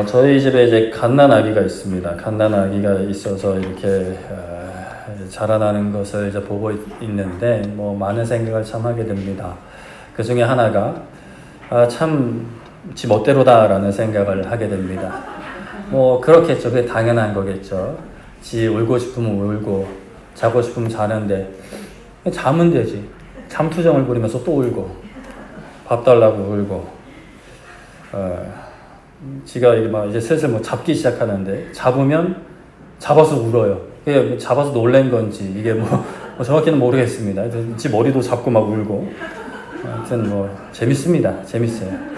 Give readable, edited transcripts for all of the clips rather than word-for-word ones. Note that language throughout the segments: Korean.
저희 집에 이제 갓난 아기가 있습니다. 갓난 아기가 있어서 이렇게 자라나는 것을 이제 보고 있는데 뭐 많은 생각을 참 하게 됩니다. 그 중에 하나가 참 지 멋대로다라는 생각을 하게 됩니다. 뭐 그렇겠죠. 그게 당연한 거겠죠. 지 울고 싶으면 울고 자고 싶으면 자는데 자면 되지. 잠투정을 부리면서 또 울고 밥 달라고 울고 지가 막 이제 슬슬 뭐 잡기 시작하는데 잡으면 잡아서 울어요. 이게 잡아서 놀란 건지 이게 뭐 정확히는 모르겠습니다. 지 머리도 잡고 막 울고 하여튼 뭐 재밌습니다. 재밌어요.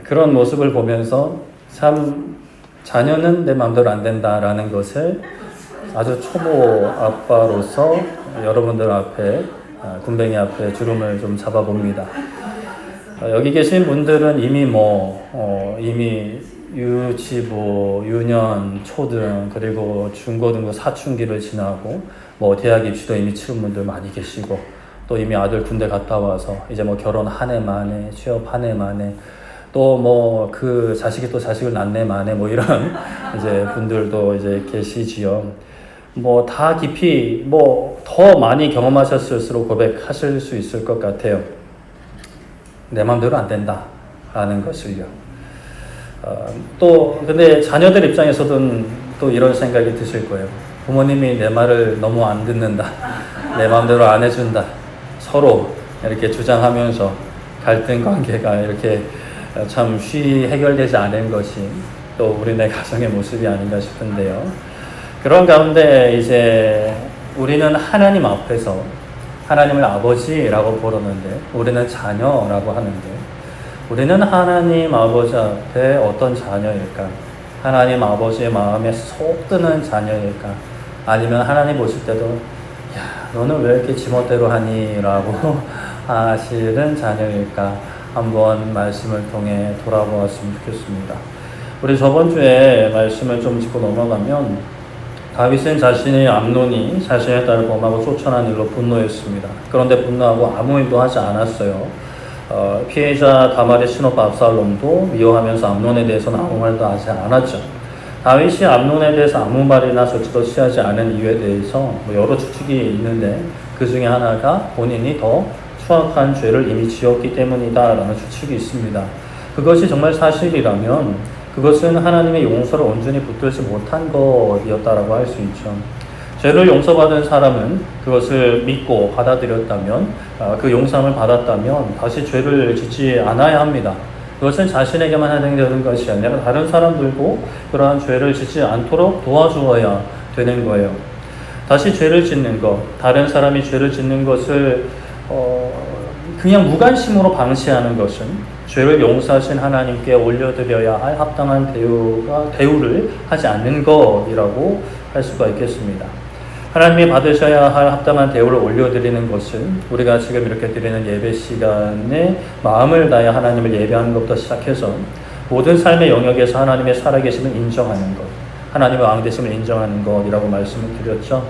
그런 모습을 보면서 참 자녀는 내 마음대로 안 된다라는 것을 아주 초보 아빠로서 여러분들 앞에 군뱅이 앞에 주름을 좀 잡아봅니다. 여기 계신 분들은 이미 이미 유치부, 유년, 초등, 그리고 중고등부 사춘기를 지나고 대학 입시도 이미 치른 분들 많이 계시고 또 이미 아들 군대 갔다 와서 이제 결혼 한 해 만에, 취업 한 해 만에 또 그 자식이 또 자식을 낳네 만에 이런 이제 분들도 이제 계시지요. 다 깊이 더 많이 경험하셨을수록 고백하실 수 있을 것 같아요. 내 마음대로 안 된다라는 것을요. 또 근데 자녀들 입장에서는 또 이런 생각이 드실 거예요. 부모님이 내 말을 너무 안 듣는다. 내 마음대로 안 해준다. 서로 이렇게 주장하면서 갈등 관계가 이렇게 참 쉬이 해결되지 않은 것이 또 우리네 가정의 모습이 아닌가 싶은데요. 그런 가운데 이제 우리는 하나님 앞에서 하나님을 아버지라고 부르는데 우리는 자녀라고 하는데 우리는 하나님 아버지 앞에 어떤 자녀일까? 하나님 아버지의 마음에 쏙 드는 자녀일까? 아니면 하나님 보실 때도 야 너는 왜 이렇게 지멋대로 하니? 라고 하시는 자녀일까? 한번 말씀을 통해 돌아보았으면 좋겠습니다. 우리 저번 주에 말씀을 좀 짚고 넘어가면 다윗은 자신의 암논이 자신의 딸을 범하고 쫓아난 일로 분노했습니다. 그런데 분노하고 아무 일도 하지 않았어요. 피해자 다말의 친오빠 압살롬도 미워하면서 암논에 대해서는 아무 말도 하지 않았죠. 다윗이 암논에 대해서 아무 말이나 조치도 취하지 않은 이유에 대해서 여러 추측이 있는데 그 중에 하나가 본인이 더 추악한 죄를 이미 지었기 때문이다라는 추측이 있습니다. 그것이 정말 사실이라면 그것은 하나님의 용서를 온전히 붙들지 못한 것이었다라고 할 수 있죠. 죄를 용서받은 사람은 그것을 믿고 받아들였다면 그 용서를 받았다면 다시 죄를 짓지 않아야 합니다. 그것은 자신에게만 해당되는 것이 아니라 다른 사람들도 그러한 죄를 짓지 않도록 도와주어야 되는 거예요. 다시 죄를 짓는 것, 다른 사람이 죄를 짓는 것을 그냥 무관심으로 방치하는 것은 죄를 용서하신 하나님께 올려드려야 할 합당한 대우를 하지 않는 것이라고 할 수가 있겠습니다. 하나님이 받으셔야 할 합당한 대우를 올려드리는 것은 우리가 지금 이렇게 드리는 예배 시간에 마음을 다해 하나님을 예배하는 것부터 시작해서 모든 삶의 영역에서 하나님의 살아계심을 인정하는 것, 하나님의 왕되심을 인정하는 것이라고 말씀을 드렸죠.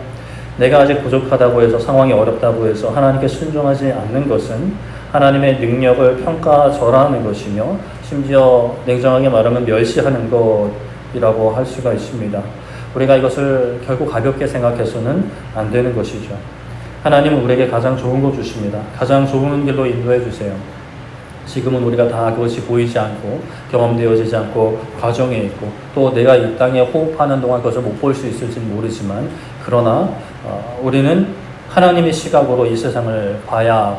내가 아직 부족하다고 해서 상황이 어렵다고 해서 하나님께 순종하지 않는 것은 하나님의 능력을 평가절하하는 것이며 심지어 냉정하게 말하면 멸시하는 것이라고 할 수가 있습니다. 우리가 이것을 결국 가볍게 생각해서는 안 되는 것이죠. 하나님은 우리에게 가장 좋은 거 주십니다. 가장 좋은 길로 인도해 주세요. 지금은 우리가 다 그것이 보이지 않고 경험되어지지 않고 과정에 있고 또 내가 이 땅에 호흡하는 동안 그것을 못 볼 수 있을지는 모르지만 그러나 우리는 하나님의 시각으로 이 세상을 봐야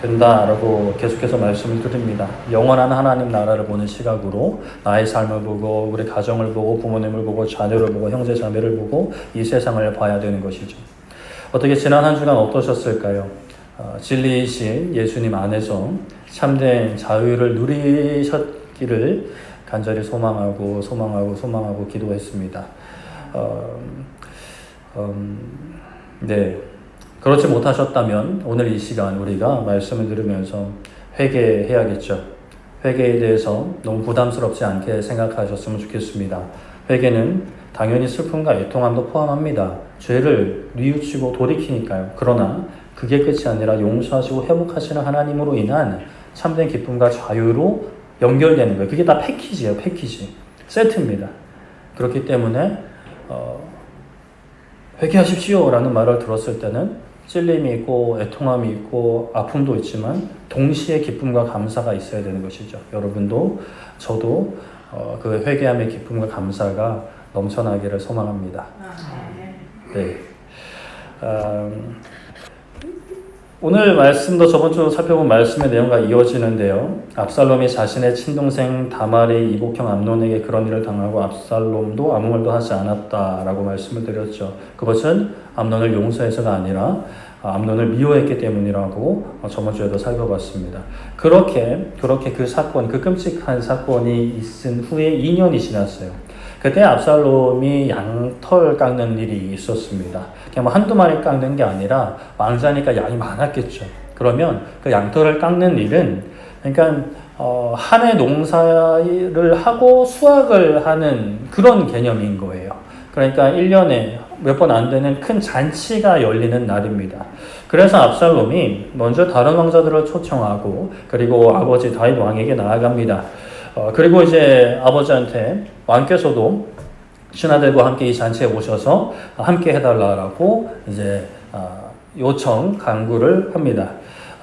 된다라고 계속해서 말씀을 드립니다. 영원한 하나님 나라를 보는 시각으로 나의 삶을 보고 우리 가정을 보고 부모님을 보고 자녀를 보고 형제 자매를 보고 이 세상을 봐야 되는 것이죠. 어떻게 지난 한 주간 어떠셨을까요? 진리이신 예수님 안에서 참된 자유를 누리셨기를 간절히 소망하고 기도했습니다. 네. 그렇지 못하셨다면 오늘 이 시간 우리가 말씀을 들으면서 회개해야겠죠. 회개에 대해서 너무 부담스럽지 않게 생각하셨으면 좋겠습니다. 회개는 당연히 슬픔과 애통함도 포함합니다. 죄를 뉘우치고 돌이키니까요. 그러나 그게 끝이 아니라 용서하시고 회복하시는 하나님으로 인한 참된 기쁨과 자유로 연결되는 거예요. 그게 다 패키지예요. 패키지. 세트입니다. 그렇기 때문에 회개하십시오라는 말을 들었을 때는 찔림이 있고 애통함이 있고 아픔도 있지만 동시에 기쁨과 감사가 있어야 되는 것이죠. 여러분도 저도 그 회개함의 기쁨과 감사가 넘쳐나기를 소망합니다. 네. 오늘 말씀도 저번 주 살펴본 말씀의 내용과 이어지는데요. 압살롬이 자신의 친동생 다말의 이복형 암논에게 그런 일을 당하고 압살롬도 아무 말도 하지 않았다라고 말씀을 드렸죠. 그것은 암논을 용서해서가 아니라 암논을 미워했기 때문이라고 저번 주에도 살펴봤습니다. 그렇게 그 사건, 그 끔찍한 사건이 있은 후에 2년이 지났어요. 그때 압살롬이 양털 깎는 일이 있었습니다. 그냥 뭐 한두 마리 깎는 게 아니라 왕자니까 양이 많았겠죠. 그러면 그 양털을 깎는 일은 그러니까 한 해 농사를 하고 수확을 하는 그런 개념인 거예요. 그러니까 1년에 몇 번 안 되는 큰 잔치가 열리는 날입니다. 그래서 압살롬이 먼저 다른 왕자들을 초청하고 그리고 아버지 다윗 왕에게 나아갑니다. 그리고 이제 아버지한테 왕께서도 신하들과 함께 이 잔치에 오셔서 함께 해달라고 이제 요청, 간구를 합니다.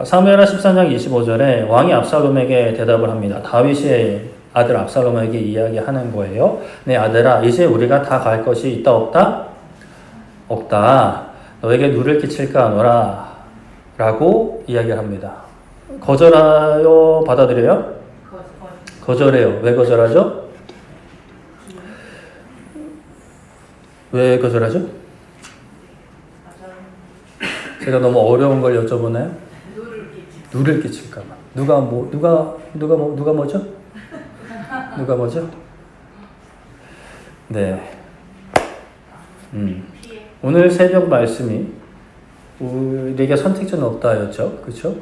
사무엘하 13장 25절에 왕이 압살롬에게 대답을 합니다. 다윗의 아들 압살롬에게 이야기하는 거예요. 내 아들아, 이제 우리가 다 갈 것이 있다 없다? 없다. 너에게 누를 끼칠까 하노라 라고 이야기합니다. 거절하여 받아들여요? 거절해요. 왜 거절하죠? 왜 거절하죠? 제가 너무 어려운 걸 여쭤보나요? 누를 끼칠까 봐. 누가 뭐죠? 누가 뭐죠? 네. 오늘 새벽 말씀이 우리에게 선택지는 없다였죠. 그렇죠?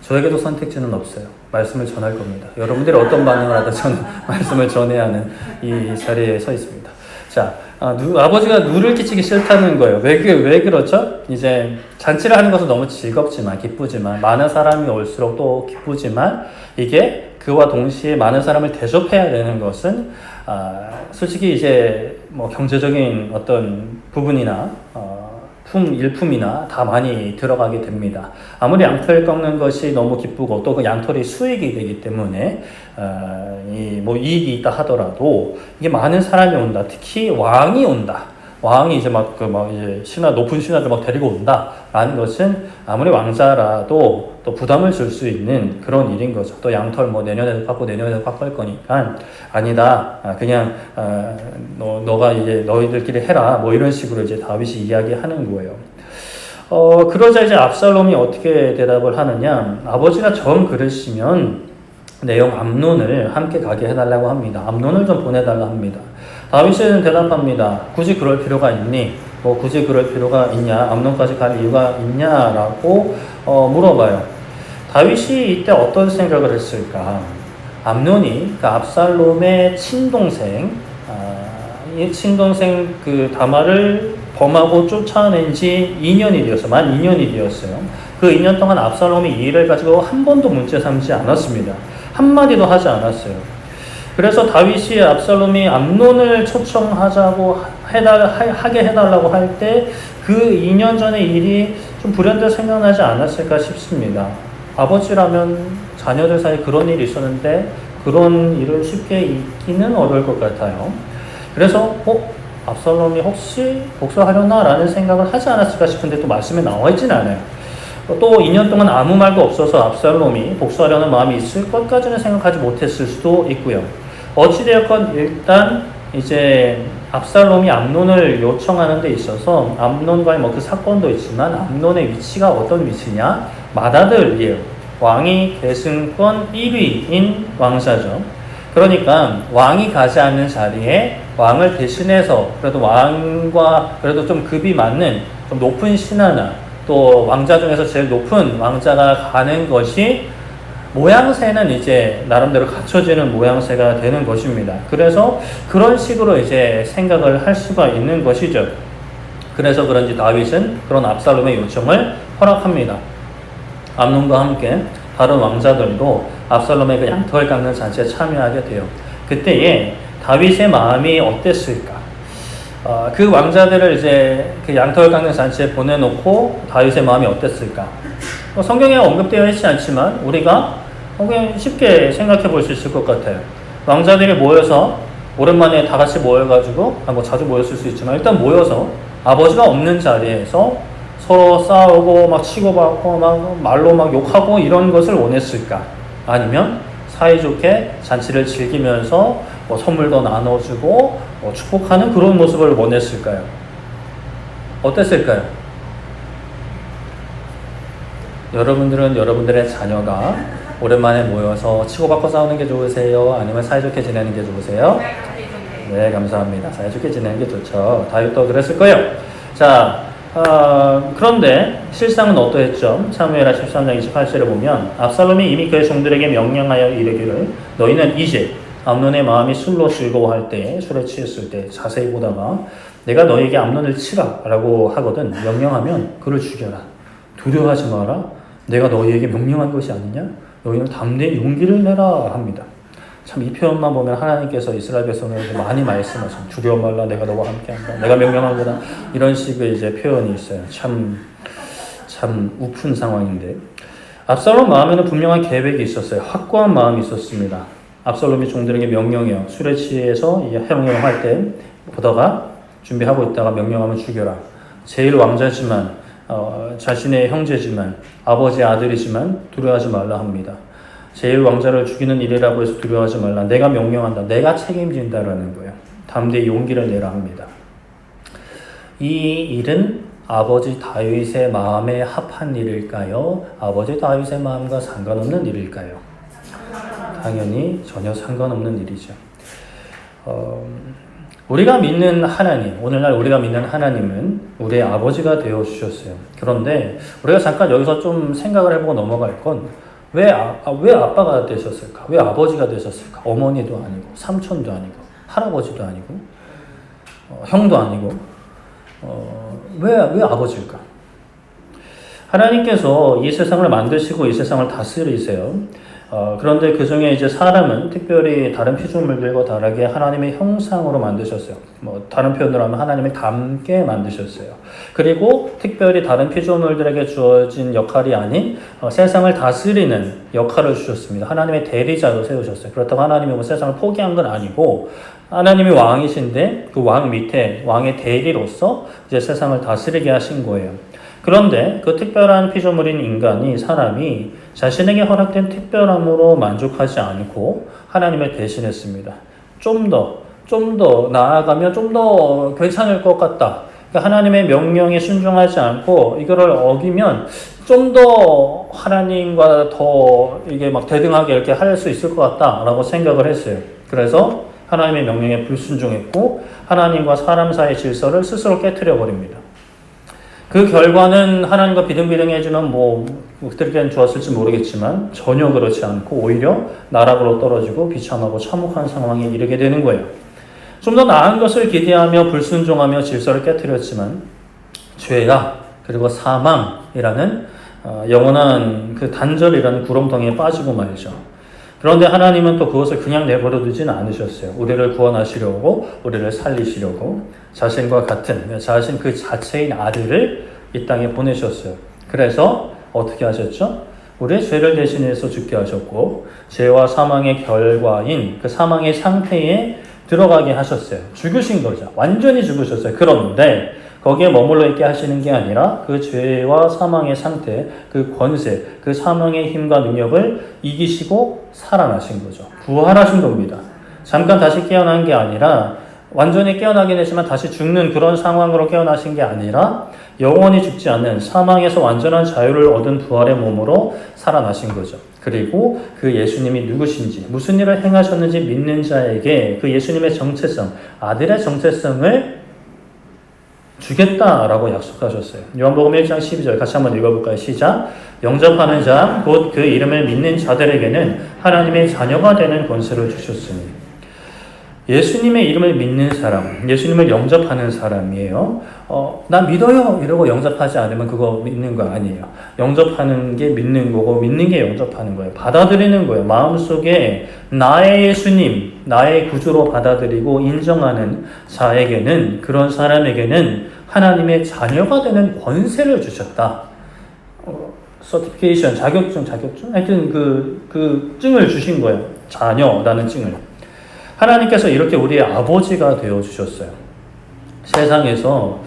저에게도 선택지는 없어요. 말씀을 전할 겁니다. 여러분들이 어떤 반응을 하든 저는 말씀을 전해야 하는 이 자리에 서 있습니다. 자, 아버지가 누를 끼치기 싫다는 거예요. 왜 그렇죠? 이제 잔치를 하는 것은 너무 즐겁지만, 기쁘지만, 많은 사람이 올수록 또 기쁘지만, 이게 그와 동시에 많은 사람을 대접해야 되는 것은, 솔직히 이제 뭐 경제적인 어떤 부분이나, 일품이나 다 많이 들어가게 됩니다. 아무리 양털 꺾는 것이 너무 기쁘고 또 그 양털이 수익이 되기 때문에 뭐 이익이 있다 하더라도 이게 많은 사람이 온다. 특히 왕이 온다. 왕이 이제 이제 높은 신하들 막 데리고 온다라는 것은 아무리 왕자라도 또 부담을 줄 수 있는 그런 일인 거죠. 또 양털 뭐 내년에도 깎고 내년에도 깎고 할 거니까 아니다. 그냥 너가 이제 너희들끼리 해라. 뭐 이런 식으로 이제 다윗이 이야기하는 거예요. 그러자 이제 압살롬이 어떻게 대답을 하느냐? 아버지가 정 그러시면 내용 암논을 함께 가게 해달라고 합니다. 암논을 좀 보내달라 합니다. 다윗은 대답합니다. 굳이 그럴 필요가 있니? 뭐 굳이 그럴 필요가 있냐? 암논까지 갈 이유가 있냐라고 물어봐요. 다윗이 이때 어떤 생각을 했을까? 암논이 그러니까 압살롬의 친동생, 이 친동생 그 다말을 범하고 쫓아낸 지 2년이 되었어요. 만 2년이 되었어요. 그 2년 동안 압살롬이 이 일을 가지고 한 번도 문제 삼지 않았습니다. 한마디도 하지 않았어요. 그래서 다윗이 압살롬이 암논을 초청하자고 하게 해달라고 할 때 그 2년 전의 일이 좀 불현듯 생각나지 않았을까 싶습니다. 아버지라면 자녀들 사이에 그런 일이 있었는데 그런 일을 쉽게 잊기는 어려울 것 같아요. 그래서 압살롬이 혹시 복수하려나? 라는 생각을 하지 않았을까 싶은데 또 말씀에 나와 있진 않아요. 또 2년 동안 아무 말도 없어서 압살롬이 복수하려는 마음이 있을 것까지는 생각하지 못했을 수도 있고요. 어찌되었건 일단 이제 압살롬이 암논을 요청하는 데 있어서 암논과의 뭐 그 사건도 있지만 암논의 위치가 어떤 위치냐? 맏아들이에요. 왕위 계승권 1위인 왕자죠. 그러니까 왕이 가지 않는 자리에 왕을 대신해서 그래도 왕과 그래도 좀 급이 맞는 좀 높은 신하나 또 왕자 중에서 제일 높은 왕자가 가는 것이 모양새는 이제 나름대로 갖춰지는 모양새가 되는 것입니다. 그래서 그런 식으로 이제 생각을 할 수가 있는 것이죠. 그래서 그런지 다윗은 그런 압살롬의 요청을 허락합니다. 암논과 함께 다른 왕자들도 압살롬의 그 양털 깎는 잔치에 참여하게 돼요. 그때에 다윗의 마음이 어땠을까? 그 왕자들을 이제 그 양털 깎는 잔치에 보내놓고 다윗의 마음이 어땠을까? 성경에 언급되어 있지 않지만 우리가 그냥 쉽게 생각해 볼 수 있을 것 같아요. 왕자들이 모여서 오랜만에 다 같이 모여가지고 뭐 자주 모였을 수 있지만 일단 모여서 아버지가 없는 자리에서 서로 싸우고 막 치고받고 막 말로 막 욕하고 이런 것을 원했을까? 아니면 사이좋게 잔치를 즐기면서 뭐 선물도 나눠주고 축복하는 그런 모습을 원했을까요? 어땠을까요? 여러분들은 여러분들의 자녀가 오랜만에 모여서 치고받고 싸우는 게 좋으세요? 아니면 사이좋게 지내는 게 좋으세요? 네, 감사합니다. 사이좋게 지내는 게 좋죠. 다윗도 그랬을 거예요. 자, 그런데 실상은 어떠했죠? 사무엘하 13장 28절에 보면 압살롬이 이미 그의 종들에게 명령하여 이르기를 너희는 이제 암논의 마음이 술로 즐거워할 때, 술에 취했을 때 자세히 보다가 내가 너에게 암논을 치라 라고 하거든. 명령하면 그를 죽여라. 두려워하지 마라. 내가 너희에게 명령한 것이 아니냐? 너희는 담대히 용기를 내라 합니다. 참 이 표현만 보면 하나님께서 이스라엘 백성에게 많이 말씀하신 두려워 말라 내가 너와 함께한다. 내가 명령한 거다. 이런 식의 이제 표현이 있어요. 참 우픈 상황인데 압살롬 마음에는 분명한 계획이 있었어요. 확고한 마음이 있었습니다. 압살롬이 종들에게 명령해요. 술에 취해서 해롱해롱할 때 보다가 준비하고 있다가 명령하면 죽여라. 제일 왕자지만 자신의 형제지만 아버지의 아들이지만 두려워하지 말라 합니다. 제일 왕자를 죽이는 일이라고 해서 두려워하지 말라. 내가 명령한다. 내가 책임진다라는 거예요. 담대히 용기를 내라 합니다. 이 일은 아버지 다윗의 마음에 합한 일일까요? 아버지 다윗의 마음과 상관없는 일일까요? 당연히 전혀 상관없는 일이죠. 우리가 믿는 하나님, 오늘날 우리가 믿는 하나님은 우리의 아버지가 되어 주셨어요. 그런데 우리가 잠깐 여기서 좀 생각을 해보고 넘어갈 건 왜 아빠가 되셨을까? 왜 아버지가 되셨을까? 어머니도 아니고, 삼촌도 아니고, 할아버지도 아니고, 형도 아니고, 왜 아버지일까? 하나님께서 이 세상을 만드시고 이 세상을 다스리세요. 그런데 그 중에 이제 사람은 특별히 다른 피조물들과 다르게 하나님의 형상으로 만드셨어요. 다른 표현으로 하면 하나님을 닮게 만드셨어요. 그리고 특별히 다른 피조물들에게 주어진 역할이 아닌 세상을 다스리는 역할을 주셨습니다. 하나님의 대리자로 세우셨어요. 그렇다고 하나님이 세상을 포기한 건 아니고 하나님이 왕이신데 그 왕 밑에 왕의 대리로서 이제 세상을 다스리게 하신 거예요. 그런데 그 특별한 피조물인 인간이 사람이 자신에게 허락된 특별함으로 만족하지 않고 하나님을 대신했습니다. 좀 더 나아가면 좀 더 괜찮을 것 같다. 그러니까 하나님의 명령에 순종하지 않고 이거를 어기면 좀 더 하나님과 더 이게 막 대등하게 이렇게 할 수 있을 것 같다라고 생각을 했어요. 그래서 하나님의 명령에 불순종했고 하나님과 사람 사이의 질서를 스스로 깨트려 버립니다. 그 결과는 하나님과 비등비등해지면 그들에게는 좋았을지 모르겠지만 전혀 그렇지 않고 오히려 나락으로 떨어지고 비참하고 참혹한 상황에 이르게 되는 거예요. 좀 더 나은 것을 기대하며 불순종하며 질서를 깨트렸지만 죄가 그리고 사망이라는 영원한 그 단절이라는 구렁텅이에 빠지고 말죠. 그런데 하나님은 또 그것을 그냥 내버려 두지는 않으셨어요. 우리를 구원하시려고 우리를 살리시려고 자신과 같은 자신 그 자체인 아들을 이 땅에 보내셨어요. 그래서 어떻게 하셨죠? 우리의 죄를 대신해서 죽게 하셨고 죄와 사망의 결과인 그 사망의 상태에 들어가게 하셨어요. 죽으신 거죠. 완전히 죽으셨어요. 그런데 거기에 머물러 있게 하시는 게 아니라 그 죄와 사망의 상태, 그 권세, 그 사망의 힘과 능력을 이기시고 살아나신 거죠. 부활하신 겁니다. 잠깐 다시 깨어난 게 아니라 완전히 깨어나긴 했지만 다시 죽는 그런 상황으로 깨어나신 게 아니라 영원히 죽지 않는 사망에서 완전한 자유를 얻은 부활의 몸으로 살아나신 거죠. 그리고 그 예수님이 누구신지 무슨 일을 행하셨는지 믿는 자에게 그 예수님의 정체성, 아들의 정체성을 주겠다라고 약속하셨어요. 요한복음 1장 12절 같이 한번 읽어볼까요? 시작. 영접하는 자, 곧 그 이름을 믿는 자들에게는 하나님의 자녀가 되는 권세를 주셨으니. 예수님의 이름을 믿는 사람, 예수님을 영접하는 사람이에요. 나 믿어요 이러고 영접하지 않으면 그거 믿는 거 아니에요. 영접하는 게 믿는 거고 믿는 게 영접하는 거예요. 받아들이는 거예요. 마음속에 나의 예수님, 나의 구주로 받아들이고 인정하는 자에게는, 그런 사람에게는 하나님의 자녀가 되는 권세를 주셨다. 서티피케이션, 자격증? 하여튼 그 증을 주신 거예요. 자녀라는 증을. 하나님께서 이렇게 우리의 아버지가 되어 주셨어요. 세상에서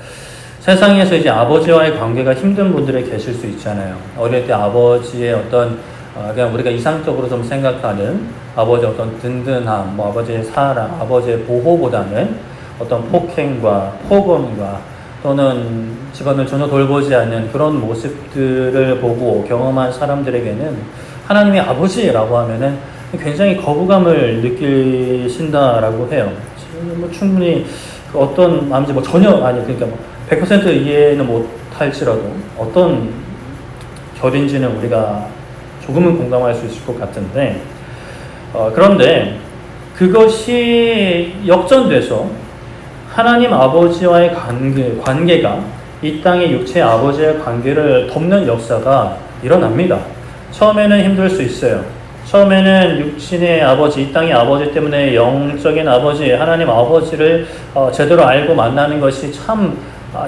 이제 아버지와의 관계가 힘든 분들이 계실 수 있잖아요. 어릴 때 아버지의 어떤 그냥 우리가 이상적으로 좀 생각하는 아버지의 어떤 든든함, 뭐 아버지의 사랑, 아버지의 보호보다는 어떤 폭행과 폭언과 또는 집안을 전혀 돌보지 않는 그런 모습들을 보고 경험한 사람들에게는 하나님의 아버지라고 하면은 굉장히 거부감을 느끼신다라고 해요. 뭐 충분히 어떤 마음인지 뭐 전혀 그러니까 뭐 100% 이해는 못할지라도 어떤 결인지는 우리가 조금은 공감할 수 있을 것 같은데, 그런데 그것이 역전돼서 하나님 아버지와의 관계가 이 땅의 육체의 아버지의 관계를 덮는 역사가 일어납니다. 처음에는 힘들 수 있어요. 처음에는 육신의 아버지, 이 땅의 아버지 때문에 영적인 아버지, 하나님 아버지를 제대로 알고 만나는 것이 참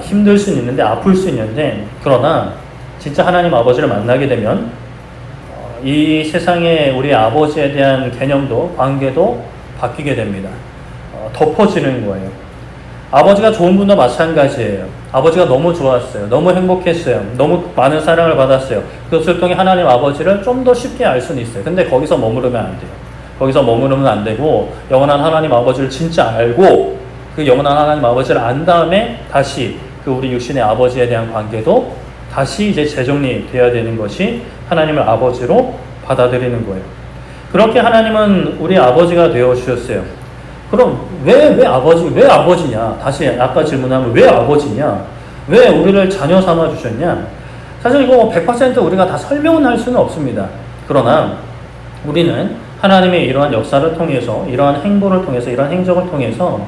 힘들 수 있는데, 아플 수 있는데, 그러나 진짜 하나님 아버지를 만나게 되면 이 세상에 우리 아버지에 대한 개념도 관계도 바뀌게 됩니다. 덮어지는 거예요. 아버지가 좋은 분도 마찬가지예요. 아버지가 너무 좋았어요. 너무 행복했어요. 너무 많은 사랑을 받았어요. 그것을 통해 하나님 아버지를 좀 더 쉽게 알 수는 있어요. 근데 거기서 머무르면 안 돼요. 거기서 머무르면 안 되고, 영원한 하나님 아버지를 진짜 알고, 그 영원한 하나님 아버지를 안 다음에 다시 그 우리 육신의 아버지에 대한 관계도 다시 이제 재정리되어야 되는 것이 하나님을 아버지로 받아들이는 거예요. 그렇게 하나님은 우리 아버지가 되어 주셨어요. 그럼 왜 아버지냐? 다시 아까 질문하면 왜 아버지냐? 왜 우리를 자녀 삼아 주셨냐? 사실 이거 100% 우리가 다 설명은 할 수는 없습니다. 그러나 우리는 하나님의 이러한 역사를 통해서, 이러한 행보를 통해서, 이러한 행적을 통해서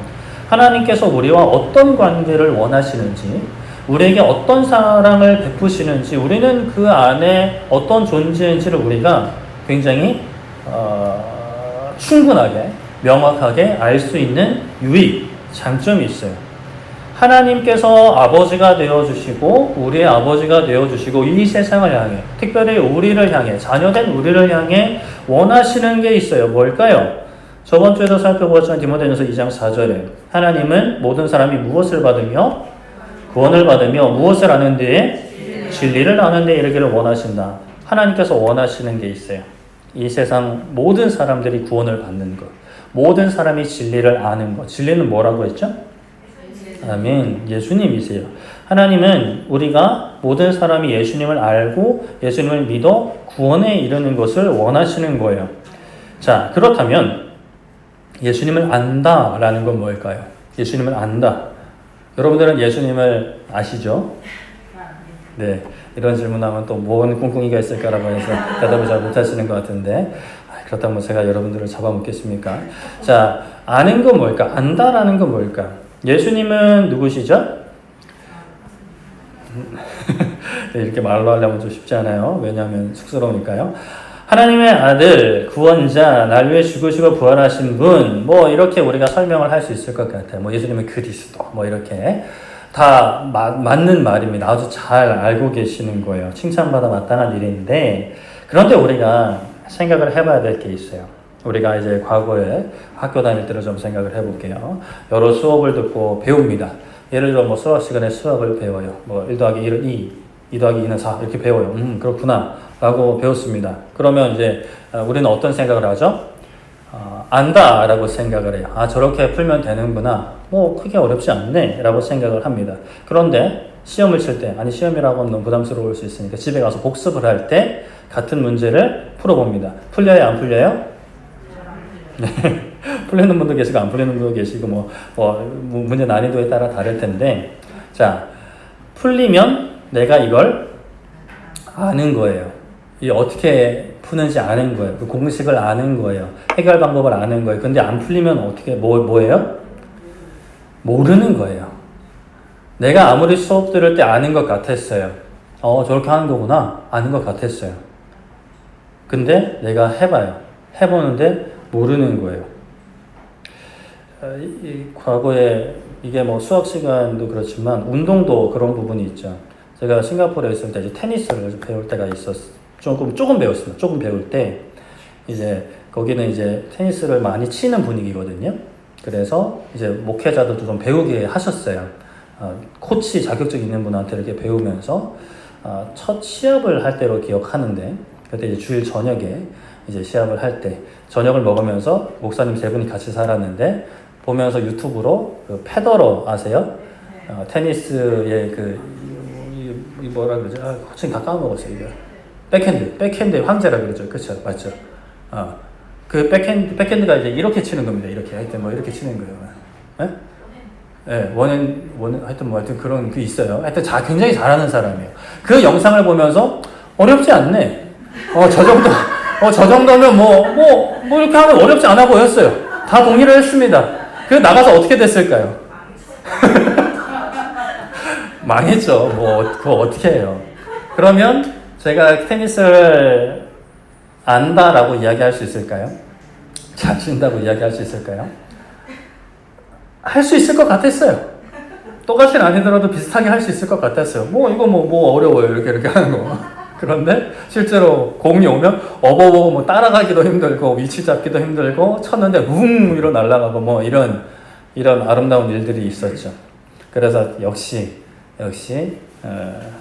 하나님께서 우리와 어떤 관계를 원하시는지, 우리에게 어떤 사랑을 베푸시는지, 우리는 그 안에 어떤 존재인지를 우리가 굉장히 충분하게 명확하게 알 수 있는 유익, 장점이 있어요. 하나님께서 아버지가 되어주시고 우리의 아버지가 되어주시고 이 세상을 향해, 특별히 우리를 향해, 자녀된 우리를 향해 원하시는 게 있어요. 뭘까요? 저번 주에도 살펴보았지만 디모데전서 2장 4절에 하나님은 모든 사람이 무엇을 받으며 구원을 받으며 무엇을 아는 데에 진리를 아는 데에 이르기를 원하신다. 하나님께서 원하시는 게 있어요. 이 세상 모든 사람들이 구원을 받는 것, 모든 사람이 진리를 아는 것. 진리는 뭐라고 했죠? 아멘. 예수님이세요. 하나님은 우리가 모든 사람이 예수님을 알고 예수님을 믿어 구원에 이르는 것을 원하시는 거예요. 자, 그렇다면 예수님을 안다라는 건 뭘까요? 예수님을 안다. 여러분들은 예수님을 아시죠? 네. 이런 질문하면 또 뭔 꿍꿍이가 있을까라고 해서 대답을 잘 못하시는 것 같은데, 그렇다면 제가 여러분들을 잡아먹겠습니까? 자, 아는 건 뭘까? 안다라는 건 뭘까? 예수님은 누구시죠? 네, 이렇게 말로 하려면 좀 쉽지 않아요. 왜냐하면 쑥스러우니까요. 하나님의 아들, 구원자, 날 위해 죽으시고 부활하신 분, 뭐 이렇게 우리가 설명을 할 수 있을 것 같아요. 뭐 예수님은 그리스도, 뭐 이렇게 다 맞는 말입니다. 아주 잘 알고 계시는 거예요. 칭찬받아 마땅한 일인데, 그런데 우리가 생각을 해봐야 될 게 있어요. 우리가 이제 과거에 학교 다닐 때를 좀 생각을 해볼게요. 여러 수업을 듣고 배웁니다. 예를 들어 뭐 수학 시간에 수학을 배워요. 뭐 1 더하기 1은 2, 2 더하기 2는 4 이렇게 배워요. 그렇구나 라고 배웠습니다. 그러면 이제 우리는 어떤 생각을 하죠? 안다 라고 생각을 해요. 아, 저렇게 풀면 되는구나. 뭐 크게 어렵지 않네 라고 생각을 합니다. 그런데 시험을 칠 때, 아니 시험이라고 하면 너무 부담스러울 수 있으니까 집에 가서 복습을 할 때 같은 문제를 풀어봅니다. 풀려요? 안 풀려요? 네. 풀리는 분도 계시고 안 풀리는 분도 계시고 뭐 문제 난이도에 따라 다를 텐데, 자, 풀리면 내가 이걸 아는 거예요. 이 어떻게 푸는지 아는 거예요. 그 공식을 아는 거예요. 해결 방법을 아는 거예요. 근데 안 풀리면 어떻게, 뭐예요? 모르는 거예요. 내가 아무리 수업 들을 때 아는 것 같았어요. 저렇게 하는 거구나. 아는 것 같았어요. 근데 내가 해봐요. 해보는데 모르는 거예요. 과거에 이게 뭐 수학 시간도 그렇지만 운동도 그런 부분이 있죠. 제가 싱가포르에 있을 때 이제 테니스를 배울 때가 조금 배웠습니다. 조금 배울 때 이제 거기는 이제 테니스를 많이 치는 분위기거든요. 그래서 이제 목회자들도 좀 배우게 하셨어요. 코치 자격증 있는 분한테 이렇게 배우면서 첫 시합을 할 때로 기억하는데, 그때 이제 주일 저녁에 이제 시합을 할 때 저녁을 먹으면서 목사님 세 분이 같이 살았는데, 보면서 유튜브로 그 페더러 아세요? 테니스의 뭐라 그러죠? 호칭 다 까먹었어요. 이거 백핸드의 황제라 그러죠. 그렇죠, 맞죠? 그 백핸드가 이제 이렇게 치는 겁니다. 이렇게 하여튼 뭐 이렇게 치는 거예요. 네? 네, 하여튼 그런 게 있어요. 하여튼 굉장히 잘하는 사람이에요. 그 영상을 보면서 어렵지 않네. 저 정도면 뭐 이렇게 하면 어렵지 않아 보였어요. 다 동의를 했습니다. 그래서 나가서 어떻게 됐을까요? 망했죠. 그거 어떻게 해요. 그러면 제가 테니스를 안다라고 이야기할 수 있을까요? 잘 친다고 이야기할 수 있을까요? 할 수 있을 것 같았어요. 똑같이는 아니더라도 비슷하게 할 수 있을 것 같았어요. 이거 어려워요. 이렇게 하는 거. 그런데 실제로 공이 오면 뭐 따라가기도 힘들고 위치 잡기도 힘들고 쳤는데 이러 날아가고 이런 아름다운 일들이 있었죠. 그래서 역시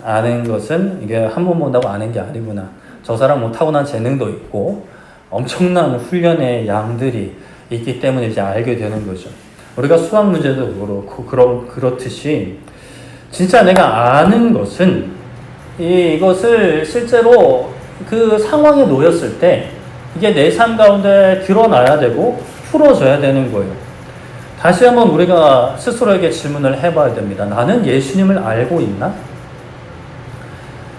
아는 것은 이게 한 번 본다고 아는 게 아니구나. 저 사람 타고난 재능도 있고 엄청난 훈련의 양들이 있기 때문에 이제 알게 되는 거죠. 우리가 수학 문제도 그렇고 그렇듯이 진짜 내가 아는 것은 이것을 실제로 그 상황에 놓였을 때 이게 내 삶 가운데 드러나야 되고 풀어져야 되는 거예요. 다시 한번 우리가 스스로에게 질문을 해봐야 됩니다. 나는 예수님을 알고 있나?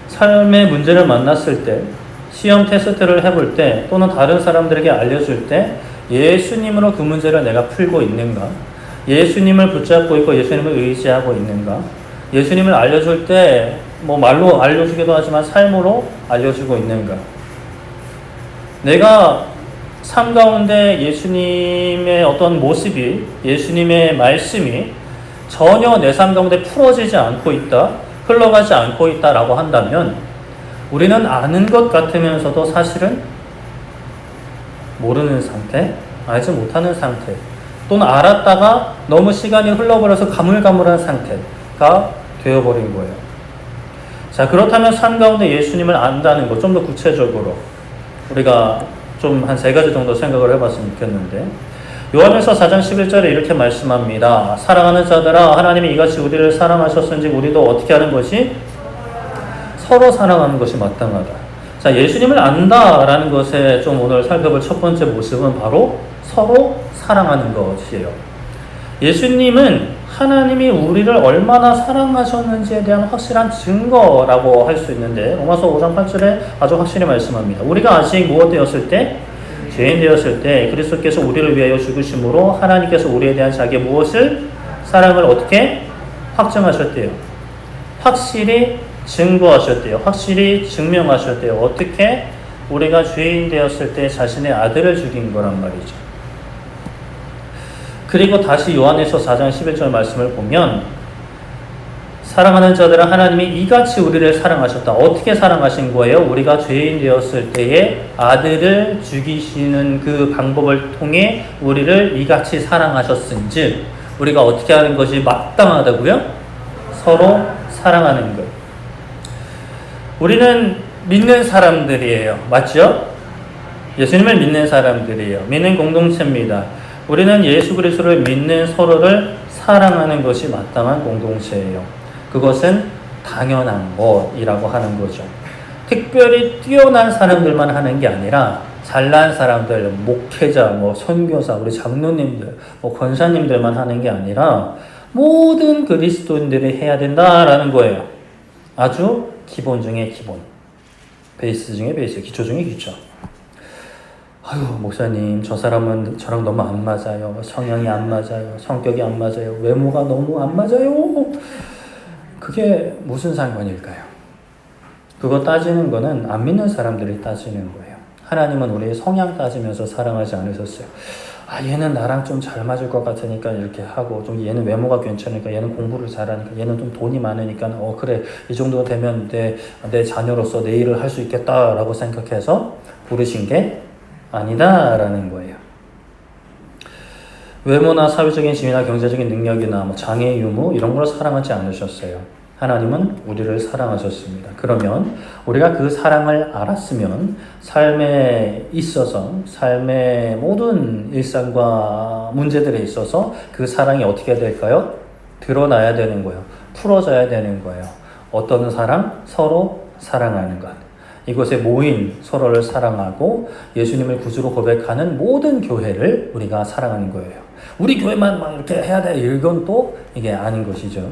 삶의 문제를 만났을 때, 시험 테스트를 해볼 때, 또는 다른 사람들에게 알려줄 때 예수님으로 그 문제를 내가 풀고 있는가? 예수님을 붙잡고 있고 예수님을 의지하고 있는가? 예수님을 알려줄 때 말로 알려주기도 하지만 삶으로 알려주고 있는가? 내가 삶 가운데 예수님의 어떤 모습이, 예수님의 말씀이 전혀 내 삶 가운데 풀어지지 않고 있다, 흘러가지 않고 있다라고 한다면 우리는 아는 것 같으면서도 사실은 모르는 상태, 알지 못하는 상태, 또는 알았다가 너무 시간이 흘러버려서 가물가물한 상태가 되어버린 거예요. 자, 그렇다면 삶 가운데 예수님을 안다는 것, 좀 더 구체적으로 우리가 좀 한 3가지 정도 생각을 해봤으면 좋겠는데, 요한일서 4장 11절에 이렇게 말씀합니다. 사랑하는 자들아, 하나님이 이같이 우리를 사랑하셨은지 우리도 어떻게 하는 것이? 서로 사랑하는 것이 마땅하다. 자, 예수님을 안다라는 것에 좀 오늘 살펴볼 첫 번째 모습은 바로 서로 사랑하는 것이에요. 예수님은 하나님이 우리를 얼마나 사랑하셨는지에 대한 확실한 증거라고 할 수 있는데, 로마서 5장 8절에 아주 확실히 말씀합니다. 우리가 아직 무엇 되었을 때? 죄인 되었을 때 그리스도께서 우리를 위하여 죽으심으로 하나님께서 우리에 대한 자기의 무엇을? 사랑을 어떻게? 확증하셨대요. 확실히 증거하셨대요. 확실히 증명하셨대요. 어떻게? 우리가 죄인 되었을 때 자신의 아들을 죽인 거란 말이죠. 그리고 다시 요한일서 4장 11절 말씀을 보면, 사랑하는 자들은 하나님이 이같이 우리를 사랑하셨다. 어떻게 사랑하신 거예요? 우리가 죄인 되었을 때에 아들을 죽이시는 그 방법을 통해 우리를 이같이 사랑하셨은즉 우리가 어떻게 하는 것이 마땅하다고요? 서로 사랑하는 것. 우리는 믿는 사람들이에요. 맞죠? 예수님을 믿는 사람들이에요. 믿는 공동체입니다. 우리는 예수 그리스도를 믿는 서로를 사랑하는 것이 마땅한 공동체예요. 그것은 당연한 것이라고 하는 거죠. 특별히 뛰어난 사람들만 하는 게 아니라 잘난 사람들, 목회자, 선교사, 우리 장로님들, 권사님들만 하는 게 아니라 모든 그리스도인들이 해야 된다라는 거예요. 아주 기본 중에 기본, 베이스 중에 베이스, 기초 중에 기초. 아유, 목사님, 저 사람은 저랑 너무 안 맞아요. 성향이 안 맞아요. 성격이 안 맞아요. 외모가 너무 안 맞아요. 그게 무슨 상관일까요? 그거 따지는 거는 안 믿는 사람들이 따지는 거예요. 하나님은 우리의 성향 따지면서 사랑하지 않으셨어요. 아, 얘는 나랑 좀 잘 맞을 것 같으니까 이렇게 하고, 좀 얘는 외모가 괜찮으니까, 얘는 공부를 잘하니까, 얘는 좀 돈이 많으니까, 그래, 이 정도 되면 내 자녀로서 내 일을 할 수 있겠다라고 생각해서 부르신 게 아니다라는 거예요. 외모나 사회적인 지위나 경제적인 능력이나 뭐 장애 유무 이런 걸 사랑하지 않으셨어요. 하나님은 우리를 사랑하셨습니다. 그러면 우리가 그 사랑을 알았으면 삶에 있어서 삶의 모든 일상과 문제들에 있어서 그 사랑이 어떻게 될까요? 드러나야 되는 거예요. 풀어져야 되는 거예요. 어떤 사랑? 서로 사랑하는 것. 이곳에 모인 서로를 사랑하고 예수님을 구주로 고백하는 모든 교회를 우리가 사랑하는 거예요. 우리 교회만 막 이렇게 해야 돼. 이건 또 이게 아닌 것이죠.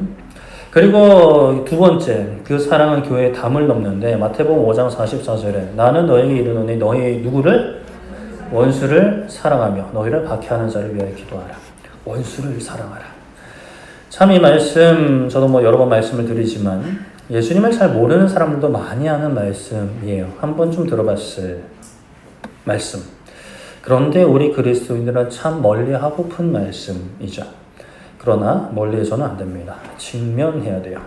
그리고 두 번째, 그 사랑은 교회의 담을 넘는데 마태복음 5장 44절에 나는 너에게 이르노니 너희 누구를? 원수를 사랑하며 너희를 박해하는 자를 위하여 기도하라. 원수를 사랑하라. 참 이 말씀 저도 뭐 여러 번 말씀을 드리지만 예수님을 잘 모르는 사람들도 많이 하는 말씀이에요. 한 번쯤 들어봤을 말씀. 그런데 우리 그리스도인들은 참 멀리하고픈 말씀이죠. 그러나 멀리해서는 안 됩니다. 직면해야 돼요.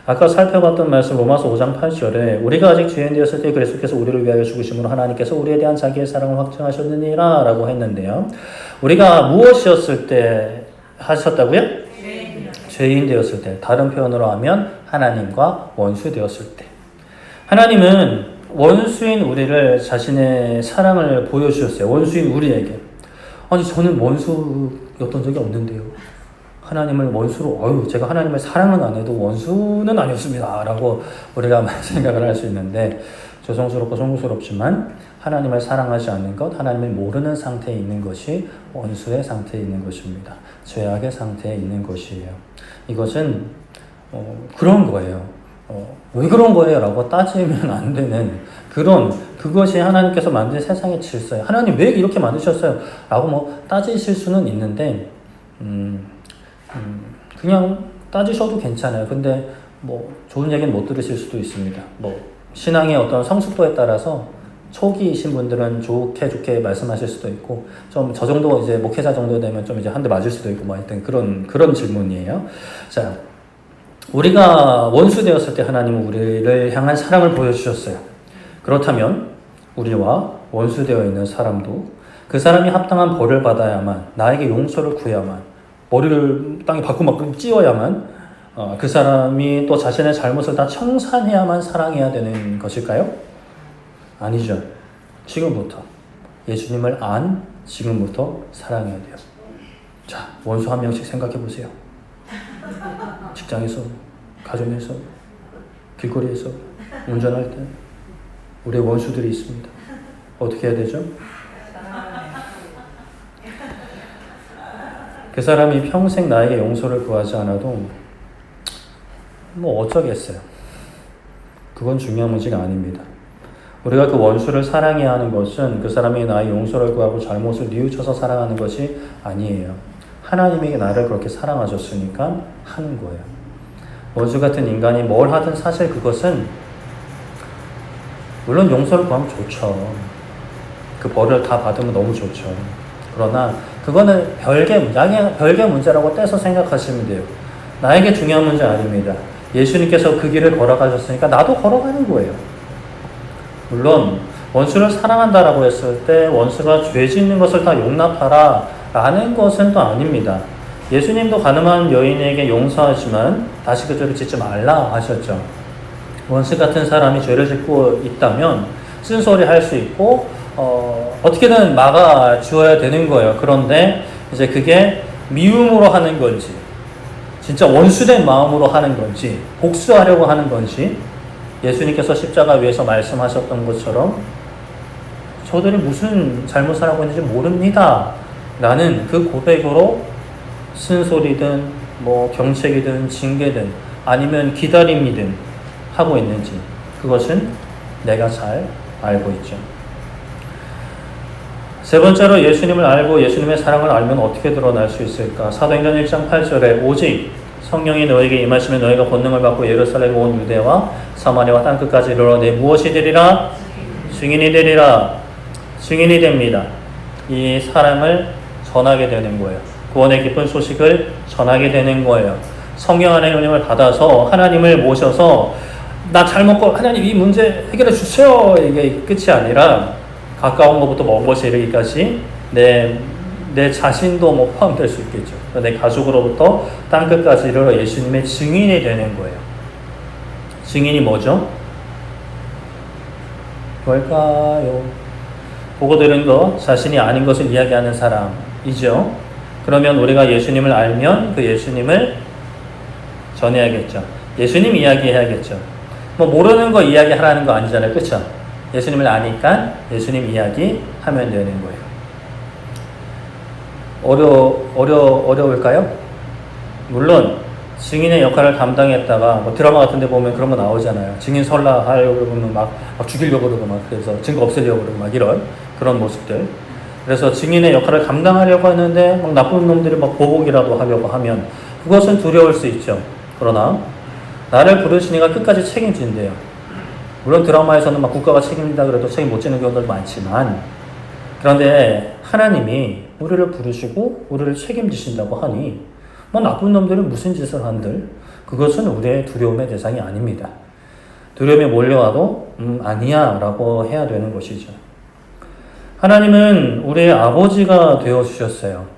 아까 살펴봤던 말씀 로마서 5장 8절에 우리가 아직 죄인 되었을 때 그리스도께서 우리를 위하여 죽으심으로 하나님께서 우리에 대한 자기의 사랑을 확증하셨느니라 라고 했는데요. 우리가 무엇이었을 때 하셨다고요? 죄인 되었을 때, 다른 표현으로 하면 하나님과 원수 되었을 때. 하나님은 원수인 우리를 자신의 사랑을 보여주셨어요. 원수인 우리에게. 아니 저는 원수였던 적이 없는데요. 하나님을 원수로, 제가 하나님을 사랑은 안 해도 원수는 아니었습니다 라고 우리가 생각을 할 수 있는데 조성스럽고 송구스럽지만 하나님을 사랑하지 않는 것, 하나님을 모르는 상태에 있는 것이 원수의 상태에 있는 것입니다. 죄악의 상태에 있는 것이에요. 이것은 그런 거예요. 왜 그런 거예요? 라고 따지면 안 되는 그것이 하나님께서 만든 세상의 질서예요. 하나님 왜 이렇게 만드셨어요? 라고 뭐 따지실 수는 있는데 그냥 따지셔도 괜찮아요. 근데 뭐 좋은 얘기는 못 들으실 수도 있습니다. 뭐 신앙의 어떤 성숙도에 따라서 초기이신 분들은 좋게 말씀하실 수도 있고, 좀 저 정도 이제 목회자 정도 되면 좀 이제 한 대 맞을 수도 있고, 뭐 하여튼 그런 질문이에요. 자, 우리가 원수 되었을 때 하나님은 우리를 향한 사랑을 보여주셨어요. 그렇다면 우리와 원수 되어 있는 사람도 그 사람이 합당한 벌을 받아야만, 나에게 용서를 구해야만, 머리를 땅에 바꾸막 찧어야만 그 사람이 또 자신의 잘못을 다 청산해야만 사랑해야 되는 것일까요? 아니죠. 지금부터 예수님을 안 지금부터 사랑해야 돼요. 자, 원수 한 명씩 생각해 보세요. 직장에서, 가정에서, 길거리에서, 운전할 때 우리의 원수들이 있습니다. 어떻게 해야 되죠? 그 사람이 평생 나에게 용서를 구하지 않아도 뭐 어쩌겠어요. 그건 중요한 문제가 아닙니다. 우리가 그 원수를 사랑해야 하는 것은 그 사람이 나의 용서를 구하고 잘못을 뉘우쳐서 사랑하는 것이 아니에요. 하나님에게 나를 그렇게 사랑하셨으니까 하는 거예요. 원수 같은 인간이 뭘 하든 사실 그것은 물론 용서를 구하면 좋죠. 그 벌을 다 받으면 너무 좋죠. 그러나 그거는 별개 문제라고 떼서 생각하시면 돼요. 나에게 중요한 문제 아닙니다. 예수님께서 그 길을 걸어가셨으니까 나도 걸어가는 거예요. 물론 원수를 사랑한다라고 했을 때 원수가 죄 짓는 것을 다 용납하라 라는 것은 또 아닙니다. 예수님도 가늠한 여인에게 용서하지만 다시 그 죄를 짓지 말라 하셨죠. 원수 같은 사람이 죄를 짓고 있다면 쓴소리 할 수 있고 어떻게든 막아주어야 되는 거예요. 그런데 이제 그게 미움으로 하는 건지 진짜 원수된 마음으로 하는 건지 복수하려고 하는 건지 예수님께서 십자가 위에서 말씀하셨던 것처럼 저들이 무슨 잘못을 하고 있는지 모릅니다 라는 그 고백으로 쓴소리든 뭐 경책이든 징계든 아니면 기다림이든 하고 있는지 그것은 내가 잘 알고 있죠. 세 번째로 예수님을 알고 예수님의 사랑을 알면 어떻게 드러날 수 있을까? 사도행전 1장 8절에 오직 성령이 너에게 임하시면 너희가 권능을 받고 예루살렘 온 유대와 사마리아와 땅끝까지 이르러 내 무엇이 되리라? 증인이 되리라. 증인이 됩니다. 이 사랑을 전하게 되는 거예요. 구원의 기쁜 소식을 전하게 되는 거예요. 성령 안에 은혜를 받아서 하나님을 모셔서 나 잘 먹고 하나님 이 문제 해결해 주세요. 이게 끝이 아니라 가까운 것부터 먼 곳에 이르기까지 내 자신도 뭐 포함될 수 있겠죠. 내 가족으로부터 땅끝까지 이르러 예수님의 증인이 되는 거예요. 증인이 뭐죠? 뭘까요? 보고 들은 것, 자신이 아닌 것을 이야기하는 사람이죠. 그러면 우리가 예수님을 알면 그 예수님을 전해야겠죠. 예수님 이야기해야겠죠. 뭐 모르는 거 이야기하라는 거 아니잖아요. 그렇죠? 예수님을 아니까 예수님 이야기하면 되는 거예요. 어려울까요? 물론 증인의 역할을 담당했다가 뭐 드라마 같은 데 보면 그런 거 나오잖아요. 증인 설라하려고 그러면 막 죽이려고 그러고 막 그래서 증거 없애려고 그러고 막 이런 그런 모습들. 그래서 증인의 역할을 감당하려고 하는데 막 나쁜 놈들이 막 보복이라도 하려고 하면 그것은 두려울 수 있죠. 그러나 나를 부르시니까 끝까지 책임진대요. 물론 드라마에서는 막 국가가 책임진다 그래도 책임 못 지는 경우도 많지만 그런데 하나님이 우리를 부르시고 우리를 책임지신다고 하니 뭐 나쁜 놈들은 무슨 짓을 한들 그것은 우리의 두려움의 대상이 아닙니다. 두려움이 몰려와도 아니야 라고 해야 되는 것이죠. 하나님은 우리의 아버지가 되어주셨어요.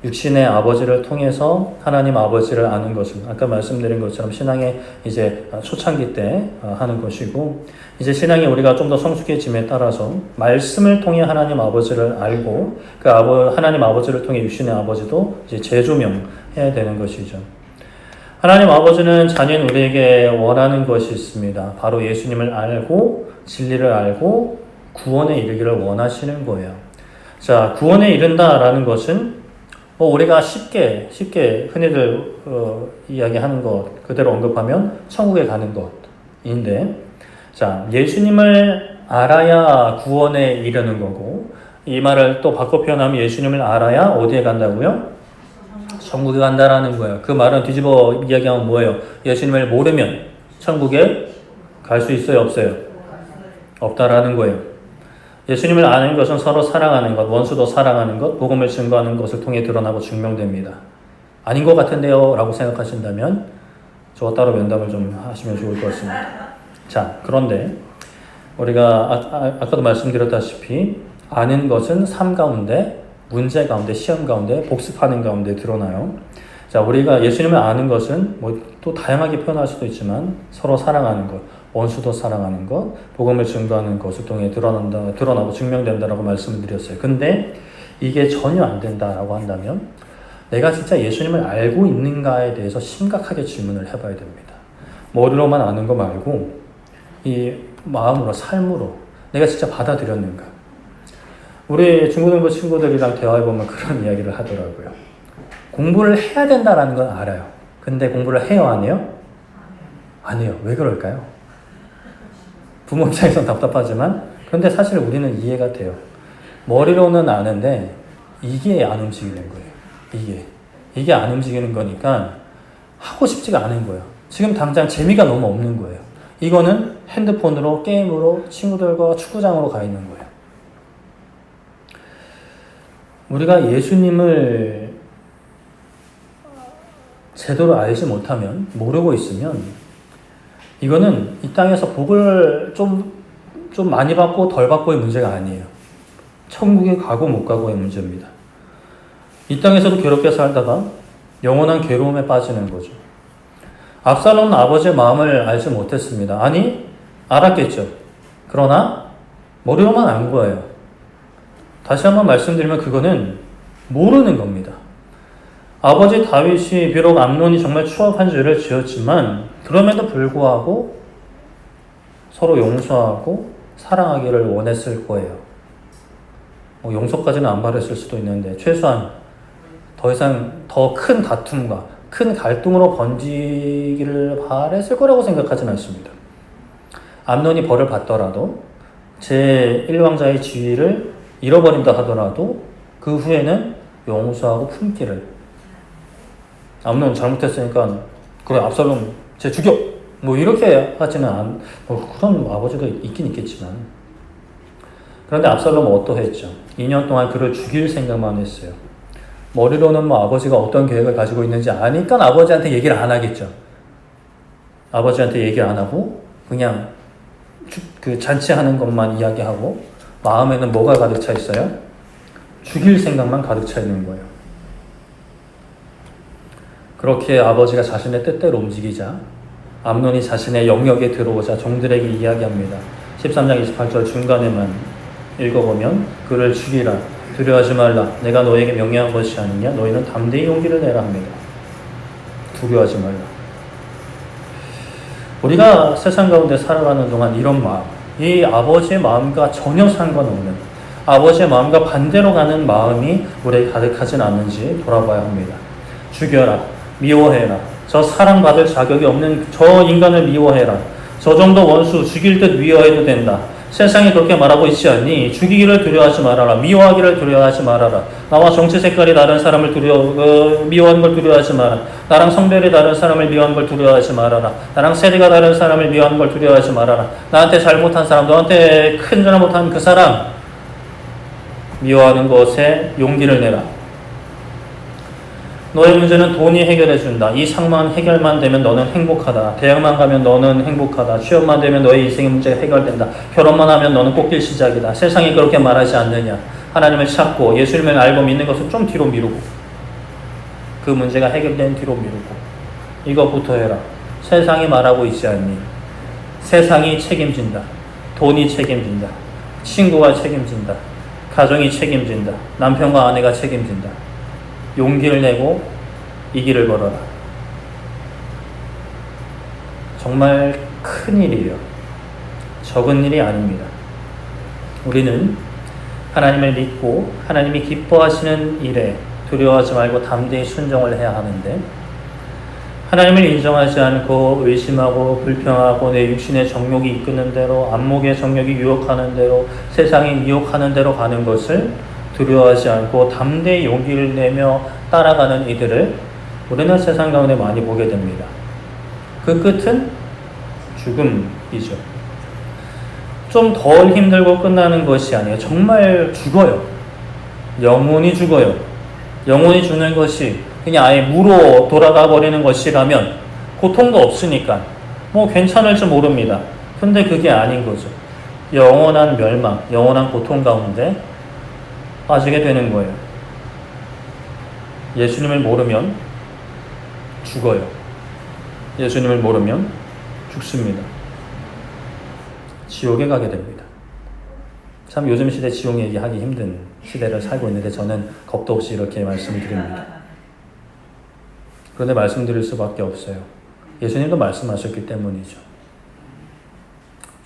육신의 아버지를 통해서 하나님 아버지를 아는 것은 아까 말씀드린 것처럼 신앙의 이제 초창기 때 하는 것이고 이제 신앙이 우리가 좀 더 성숙해짐에 따라서 말씀을 통해 하나님 아버지를 알고 그 하나님 아버지를 통해 육신의 아버지도 이제 재조명해야 되는 것이죠. 하나님 아버지는 자녀인 우리에게 원하는 것이 있습니다. 바로 예수님을 알고 진리를 알고 구원에 이르기를 원하시는 거예요. 자, 구원에 이른다라는 것은 뭐 우리가 쉽게 흔히들 이야기하는 것 그대로 언급하면 천국에 가는 것인데 자 예수님을 알아야 구원에 이르는 거고 이 말을 또 바꿔 표현하면 예수님을 알아야 어디에 간다고요? 천국에 간다라는 거예요. 그 말은 뒤집어 이야기하면 뭐예요? 예수님을 모르면 천국에 갈 수 있어요? 없어요? 없다라는 거예요. 예수님을 아는 것은 서로 사랑하는 것, 원수도 사랑하는 것, 복음을 증거하는 것을 통해 드러나고 증명됩니다. 아닌 것 같은데요? 라고 생각하신다면 저거 따로 면담을 좀 하시면 좋을 것 같습니다. 자, 그런데 우리가 아까도 말씀드렸다시피 아는 것은 삶 가운데, 문제 가운데, 시험 가운데, 복습하는 가운데 드러나요. 자, 우리가 예수님을 아는 것은 뭐 또 다양하게 표현할 수도 있지만 서로 사랑하는 것, 원수도 사랑하는 것, 복음을 증거하는 것을 통해 드러나고 증명된다라고 말씀을 드렸어요. 근데 이게 전혀 안 된다라고 한다면 내가 진짜 예수님을 알고 있는가에 대해서 심각하게 질문을 해봐야 됩니다. 머리로만 아는 거 말고 이 마음으로, 삶으로 내가 진짜 받아들였는가. 우리 중고등부 친구들이랑 대화해보면 그런 이야기를 하더라고요. 공부를 해야 된다라는 건 알아요. 근데 공부를 해요, 안 해요? 안 해요. 왜 그럴까요? 부모 입장에서는 답답하지만 그런데 사실 우리는 이해가 돼요. 머리로는 아는데 이게 안 움직이는 거예요. 이게 안 움직이는 거니까 하고 싶지가 않은 거예요. 지금 당장 재미가 너무 없는 거예요. 이거는 핸드폰으로 게임으로 친구들과 축구장으로 가 있는 거예요. 우리가 예수님을 제대로 알지 못하면 모르고 있으면 이거는 이 땅에서 복을 좀 많이 받고 덜 받고의 문제가 아니에요. 천국에 가고 못 가고의 문제입니다. 이 땅에서도 괴롭게 살다가 영원한 괴로움에 빠지는 거죠. 압살롬은 아버지의 마음을 알지 못했습니다. 아니, 알았겠죠. 그러나 머리로만 안 거예요. 다시 한번 말씀드리면 그거는 모르는 겁니다. 아버지 다윗이 비록 암논이 정말 추악한 죄를 지었지만 그럼에도 불구하고 서로 용서하고 사랑하기를 원했을 거예요. 용서까지는 안 바랬을 수도 있는데 최소한 더 이상 더 큰 다툼과 큰 갈등으로 번지기를 바랬을 거라고 생각하진 않습니다. 암논이 벌을 받더라도 제1왕자의 지위를 잃어버린다 하더라도 그 후에는 용서하고 품기를. 암논 잘못했으니까 그래 압살롬 쟤 죽여 뭐 이렇게 하지는 않. 그런 아버지도 있긴 있겠지만. 그런데 압살롬은 어떠했죠? 2년 동안 그를 죽일 생각만 했어요. 머리로는 뭐 아버지가 어떤 계획을 가지고 있는지 아니까 아버지한테 얘기를 안 하겠죠. 아버지한테 얘기를 안 하고 그냥 그 잔치하는 것만 이야기하고 마음에는 뭐가 가득 차 있어요? 죽일 생각만 가득 차 있는 거예요. 그렇게 아버지가 자신의 뜻대로 움직이자 암논이 자신의 영역에 들어오자 종들에게 이야기합니다. 13장 28절 중간에만 읽어보면 그를 죽이라 두려워하지 말라 내가 너에게 명령한 것이 아니냐 너희는 담대히 용기를 내라 합니다. 두려워하지 말라. 우리가 세상 가운데 살아가는 동안 이런 마음, 이 아버지의 마음과 전혀 상관없는 아버지의 마음과 반대로 가는 마음이 우리에게 가득하진 않는지 돌아봐야 합니다. 죽여라, 미워해라, 저 사랑받을 자격이 없는 저 인간을 미워해라, 저 정도 원수 죽일 듯 미워해도 된다. 세상이 그렇게 말하고 있지 않니? 죽이기를 두려워하지 말아라. 미워하기를 두려워하지 말아라. 나와 정치 색깔이 다른 사람을 미워하는 걸 두려워하지 마라. 나랑 성별이 다른 사람을 미워하는 걸 두려워하지 말아라. 나랑 세대가 다른 사람을 미워하는 걸 두려워하지 말아라. 나한테 잘못한 사람, 너한테 큰 잘못한 그 사람 미워하는 것에 용기를 내라. 너의 문제는 돈이 해결해준다. 이 상만 해결만 되면 너는 행복하다. 대학만 가면 너는 행복하다. 취업만 되면 너의 인생의 문제가 해결된다. 결혼만 하면 너는 꽃길 시작이다. 세상이 그렇게 말하지 않느냐. 하나님을 찾고 예수님을 알고 믿는 것을 좀 뒤로 미루고 그 문제가 해결된 뒤로 미루고 이것부터 해라. 세상이 말하고 있지 않니? 세상이 책임진다. 돈이 책임진다. 친구가 책임진다. 가정이 책임진다. 남편과 아내가 책임진다. 용기를 내고 이 길을 걸어라. 정말 큰 일이에요. 적은 일이 아닙니다. 우리는 하나님을 믿고 하나님이 기뻐하시는 일에 두려워하지 말고 담대히 순종을 해야 하는데 하나님을 인정하지 않고 의심하고 불평하고 내 육신의 정욕이 이끄는 대로 안목의 정욕이 유혹하는 대로 세상이 미혹하는 대로 가는 것을 두려워하지 않고 담대히 용기를 내며 따라가는 이들을 우리는 세상 가운데 많이 보게 됩니다. 그 끝은 죽음이죠. 좀 덜 힘들고 끝나는 것이 아니에요. 정말 죽어요. 영혼이 죽어요. 영혼이 죽는 것이 그냥 아예 무로 돌아가 버리는 것이라면 고통도 없으니까 뭐 괜찮을지 모릅니다. 근데 그게 아닌 거죠. 영원한 멸망, 영원한 고통 가운데 빠지게 되는 거예요. 예수님을 모르면 죽어요. 예수님을 모르면 죽습니다. 지옥에 가게 됩니다. 참 요즘 시대 지옥 얘기하기 힘든 시대를 살고 있는데 저는 겁도 없이 이렇게 말씀드립니다. 그런데 말씀드릴 수밖에 없어요. 예수님도 말씀하셨기 때문이죠.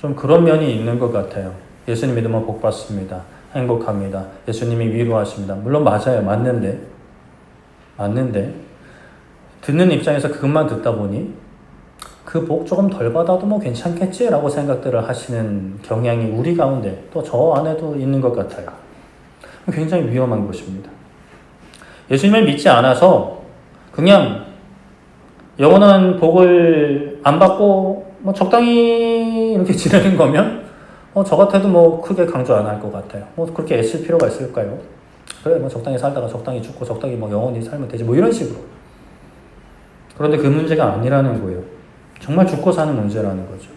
좀 그런 면이 있는 것 같아요. 예수님 믿으면 복 받습니다. 행복합니다. 예수님이 위로하십니다. 물론 맞아요. 맞는데 듣는 입장에서 그것만 듣다 보니 그 복 조금 덜 받아도 뭐 괜찮겠지라고 생각들을 하시는 경향이 우리 가운데 또 저 안에도 있는 것 같아요. 굉장히 위험한 것입니다. 예수님을 믿지 않아서 그냥 영원한 복을 안 받고 뭐 적당히 이렇게 지내는 거면 저 같아도 뭐 크게 강조 안 할 것 같아요. 뭐 그렇게 애쓸 필요가 있을까요? 그래 뭐 적당히 살다가 적당히 죽고 적당히 뭐 영원히 살면 되지 뭐 이런 식으로. 그런데 그 문제가 아니라는 거예요. 정말 죽고 사는 문제라는 거죠.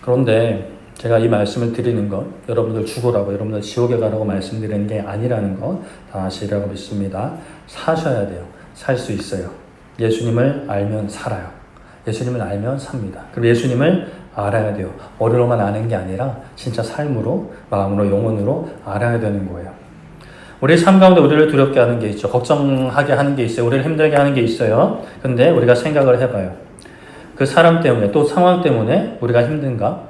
그런데 제가 이 말씀을 드리는 것, 여러분들 죽으라고, 여러분들 지옥에 가라고 말씀드리는 게 아니라는 것 다 아시라고 믿습니다. 사셔야 돼요. 살 수 있어요. 예수님을 알면 살아요. 예수님을 알면 삽니다. 그리고 예수님을 알아야 돼요. 머리로만 아는 게 아니라 진짜 삶으로, 마음으로, 영혼으로 알아야 되는 거예요. 우리 삶 가운데 우리를 두렵게 하는 게 있죠. 걱정하게 하는 게 있어요. 우리를 힘들게 하는 게 있어요. 근데 우리가 생각을 해봐요. 그 사람 때문에 또 상황 때문에 우리가 힘든가?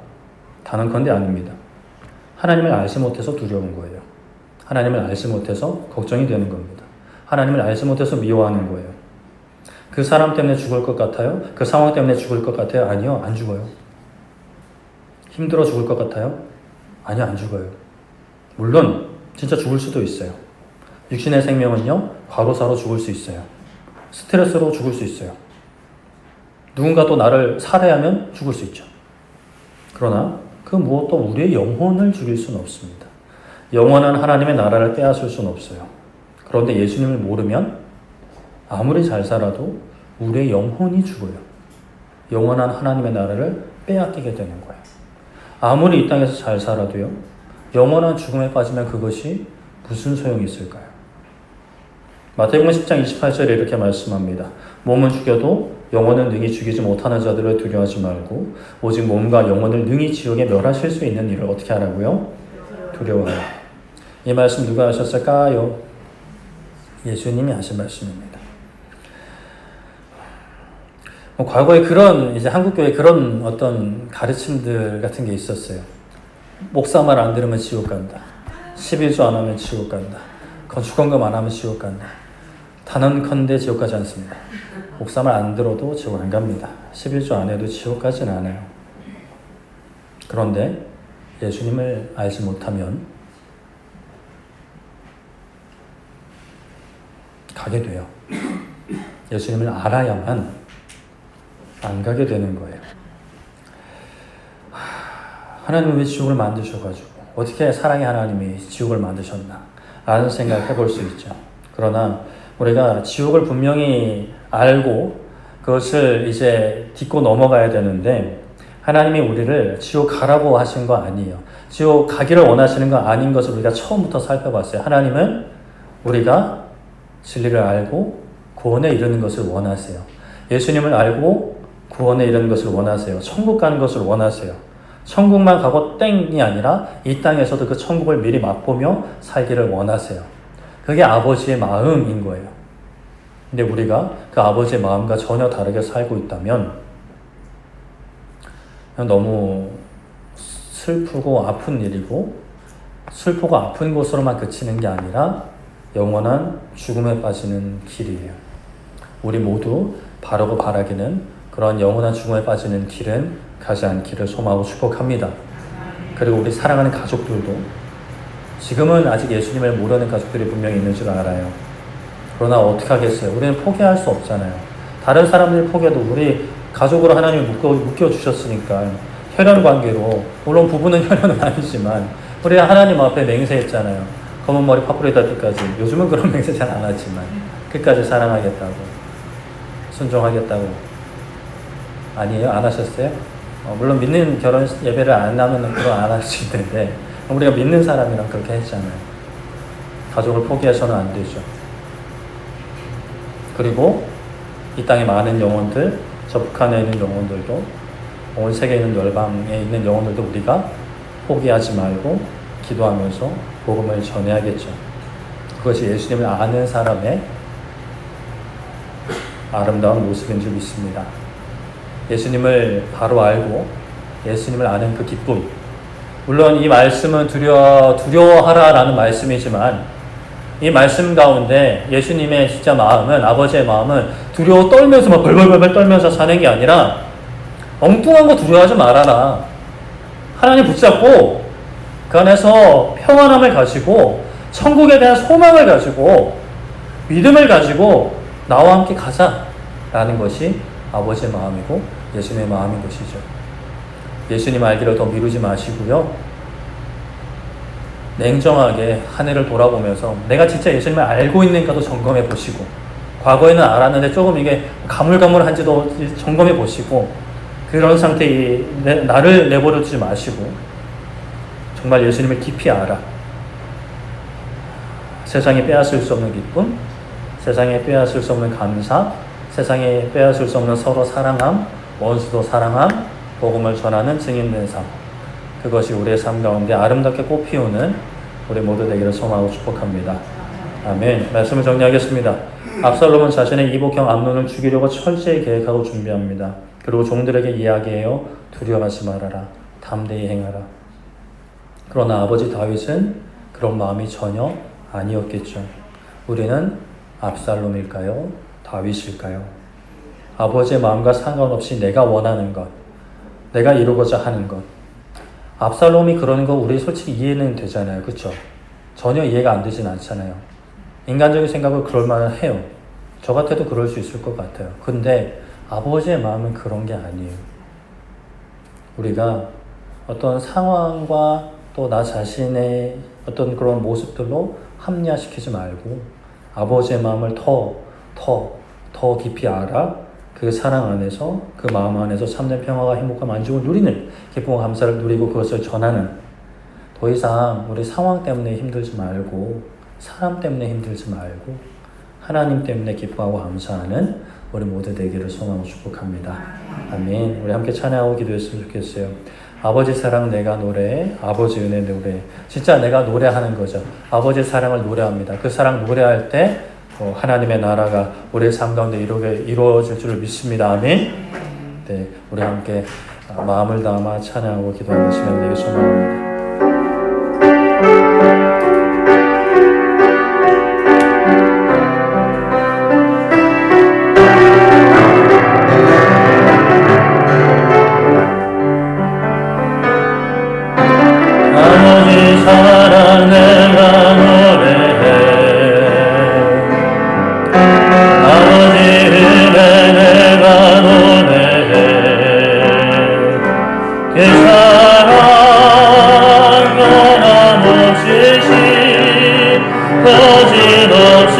단언컨대 아닙니다. 하나님을 알지 못해서 두려운 거예요. 하나님을 알지 못해서 걱정이 되는 겁니다. 하나님을 알지 못해서 미워하는 거예요. 그 사람 때문에 죽을 것 같아요? 그 상황 때문에 죽을 것 같아요? 아니요, 안 죽어요. 힘들어 죽을 것 같아요? 아니요, 안 죽어요. 물론 진짜 죽을 수도 있어요. 육신의 생명은요, 과로사로 죽을 수 있어요. 스트레스로 죽을 수 있어요. 누군가 또 나를 살해하면 죽을 수 있죠. 그러나 그 무엇도 우리의 영혼을 죽일 수는 없습니다. 영원한 하나님의 나라를 빼앗을 수는 없어요. 그런데 예수님을 모르면 아무리 잘 살아도 우리의 영혼이 죽어요. 영원한 하나님의 나라를 빼앗기게 되는 거예요. 아무리 이 땅에서 잘 살아도요, 영원한 죽음에 빠지면 그것이 무슨 소용이 있을까요? 마태복음 10장 28절에 이렇게 말씀합니다. 몸은 죽여도 영혼은 능히 죽이지 못하는 자들을 두려워하지 말고 오직 몸과 영혼을 능히 지옥에 멸하실 수 있는 일을 어떻게 하라고요? 두려워하라. 이 말씀 누가 하셨을까요? 예수님이 하신 말씀입니다. 과거에 그런 이제 한국교회 그런 어떤 가르침들 같은 게 있었어요. 목사 말 안 들으면 지옥 간다. 11조 안 하면 지옥 간다. 건축원금 안 하면 지옥 간다. 단언컨대 지옥 가지 않습니다. 목사 말 안 들어도 지옥 안 갑니다. 11조 안 해도 지옥 가진 않아요. 그런데 예수님을 알지 못하면 가게 돼요. 예수님을 알아야만 안 가게 되는 거예요. 하나님은 왜 지옥을 만드셔가지고 어떻게 사랑의 하나님이 지옥을 만드셨나 라는 생각을 해볼 수 있죠. 그러나 우리가 지옥을 분명히 알고 그것을 이제 딛고 넘어가야 되는데 하나님이 우리를 지옥 가라고 하신 거 아니에요. 지옥 가기를 원하시는 거 아닌 것을 우리가 처음부터 살펴봤어요. 하나님은 우리가 진리를 알고 구원에 이르는 것을 원하세요. 예수님을 알고 구원에 이르는 것을 원하세요. 천국 가는 것을 원하세요. 천국만 가고 땡이 아니라 이 땅에서도 그 천국을 미리 맛보며 살기를 원하세요. 그게 아버지의 마음인 거예요. 근데 우리가 그 아버지의 마음과 전혀 다르게 살고 있다면 너무 슬프고 아픈 일이고 슬프고 아픈 곳으로만 그치는 게 아니라 영원한 죽음에 빠지는 길이에요. 우리 모두 바르고 바라기는 그런 영원한 죽음에 빠지는 길은 가지 않기를 소망하고 축복합니다. 그리고 우리 사랑하는 가족들도 지금은 아직 예수님을 모르는 가족들이 분명히 있는 줄 알아요. 그러나 어떻게 하겠어요? 우리는 포기할 수 없잖아요. 다른 사람들이 포기해도 우리 가족으로 하나님이 묶여주셨으니까 혈연 관계로, 물론 부부는 혈연은 아니지만 우리 하나님 앞에 맹세했잖아요. 검은 머리 파뿌리다 끝까지. 요즘은 그런 맹세 잘 안 하지만 끝까지 사랑하겠다고, 순종하겠다고. 아니에요? 안 하셨어요? 물론 믿는 결혼 예배를 안 하면 그거 안 하실 텐데 우리가 믿는 사람이랑 그렇게 했잖아요. 가족을 포기해서는 안 되죠. 그리고 이 땅에 많은 영혼들, 저 북한에 있는 영혼들도, 온 세계에 있는 열방에 있는 영혼들도 우리가 포기하지 말고 기도하면서 복음을 전해야겠죠. 그것이 예수님을 아는 사람의 아름다운 모습인 줄 믿습니다. 예수님을 바로 알고 예수님을 아는 그 기쁨. 물론 이 말씀은 두려워하라라는 말씀이지만 이 말씀 가운데 예수님의 진짜 마음은, 아버지의 마음은 두려워 떨면서 막 벌벌벌 떨면서 사는 게 아니라 엉뚱한 거 두려워하지 말아라. 하나님 붙잡고 그 안에서 평안함을 가지고 천국에 대한 소망을 가지고 믿음을 가지고 나와 함께 가자라는 것이 아버지의 마음이고 예수님의 마음인 것이죠. 예수님 알기를 더 미루지 마시고요. 냉정하게 한 해를 돌아보면서 내가 진짜 예수님을 알고 있는가도 점검해 보시고, 과거에는 알았는데 조금 이게 가물가물한지도 점검해 보시고, 그런 상태에 나를 내버려 두지 마시고 정말 예수님을 깊이 알아. 세상에 빼앗을 수 없는 기쁨, 세상에 빼앗을 수 없는 감사, 세상에 빼앗을 수 없는 서로 사랑함, 원수도 사랑함, 복음을 전하는 증인된 삶. 그것이 우리의 삶 가운데 아름답게 꽃피우는 우리 모두 되기를 소망하고 축복합니다. 아멘. 말씀을 정리하겠습니다. 압살롬은 자신의 이복형 암논을 죽이려고 철저히 계획하고 준비합니다. 그리고 종들에게 이야기해요. 두려워하지 말아라. 담대히 행하라. 그러나 아버지 다윗은 그런 마음이 전혀 아니었겠죠. 우리는 압살롬일까요? 다윗일까요? 아버지의 마음과 상관없이 내가 원하는 것, 내가 이루고자 하는 것, 압살롬이 그러는 거 우리 솔직히 이해는 되잖아요. 그쵸? 전혀 이해가 안 되진 않잖아요. 인간적인 생각을 그럴만 해요. 저 같아도 그럴 수 있을 것 같아요. 근데 아버지의 마음은 그런 게 아니에요. 우리가 어떤 상황과 또 나 자신의 어떤 그런 모습들로 합리화시키지 말고 아버지의 마음을 더 깊이 알아 그 사랑 안에서 그 마음 안에서 참된 평화와 행복과 만족을 누리는 기쁨과 감사를 누리고 그것을 전하는 더 이상 우리 상황 때문에 힘들지 말고 사람 때문에 힘들지 말고 하나님 때문에 기뻐하고 감사하는 우리 모두 되기를 소망하고 축복합니다. 아멘. 우리 함께 찬양하고 기도했으면 좋겠어요. 아버지 사랑 내가 노래해, 아버지 은혜 노래해. 진짜 내가 노래하는 거죠. 아버지 사랑을 노래합니다. 그 사랑 노래할 때 하나님의 나라가 우리의 삶 가운데 이루어질 줄을 믿습니다. 아멘. 네, 우리 함께 마음을 담아 찬양하고 기도하는 시간 되길 소망합니다. 사랑 내가 노래해 아버지 은혜 내가 노래해 그 사랑 변함없으신 거짓없으신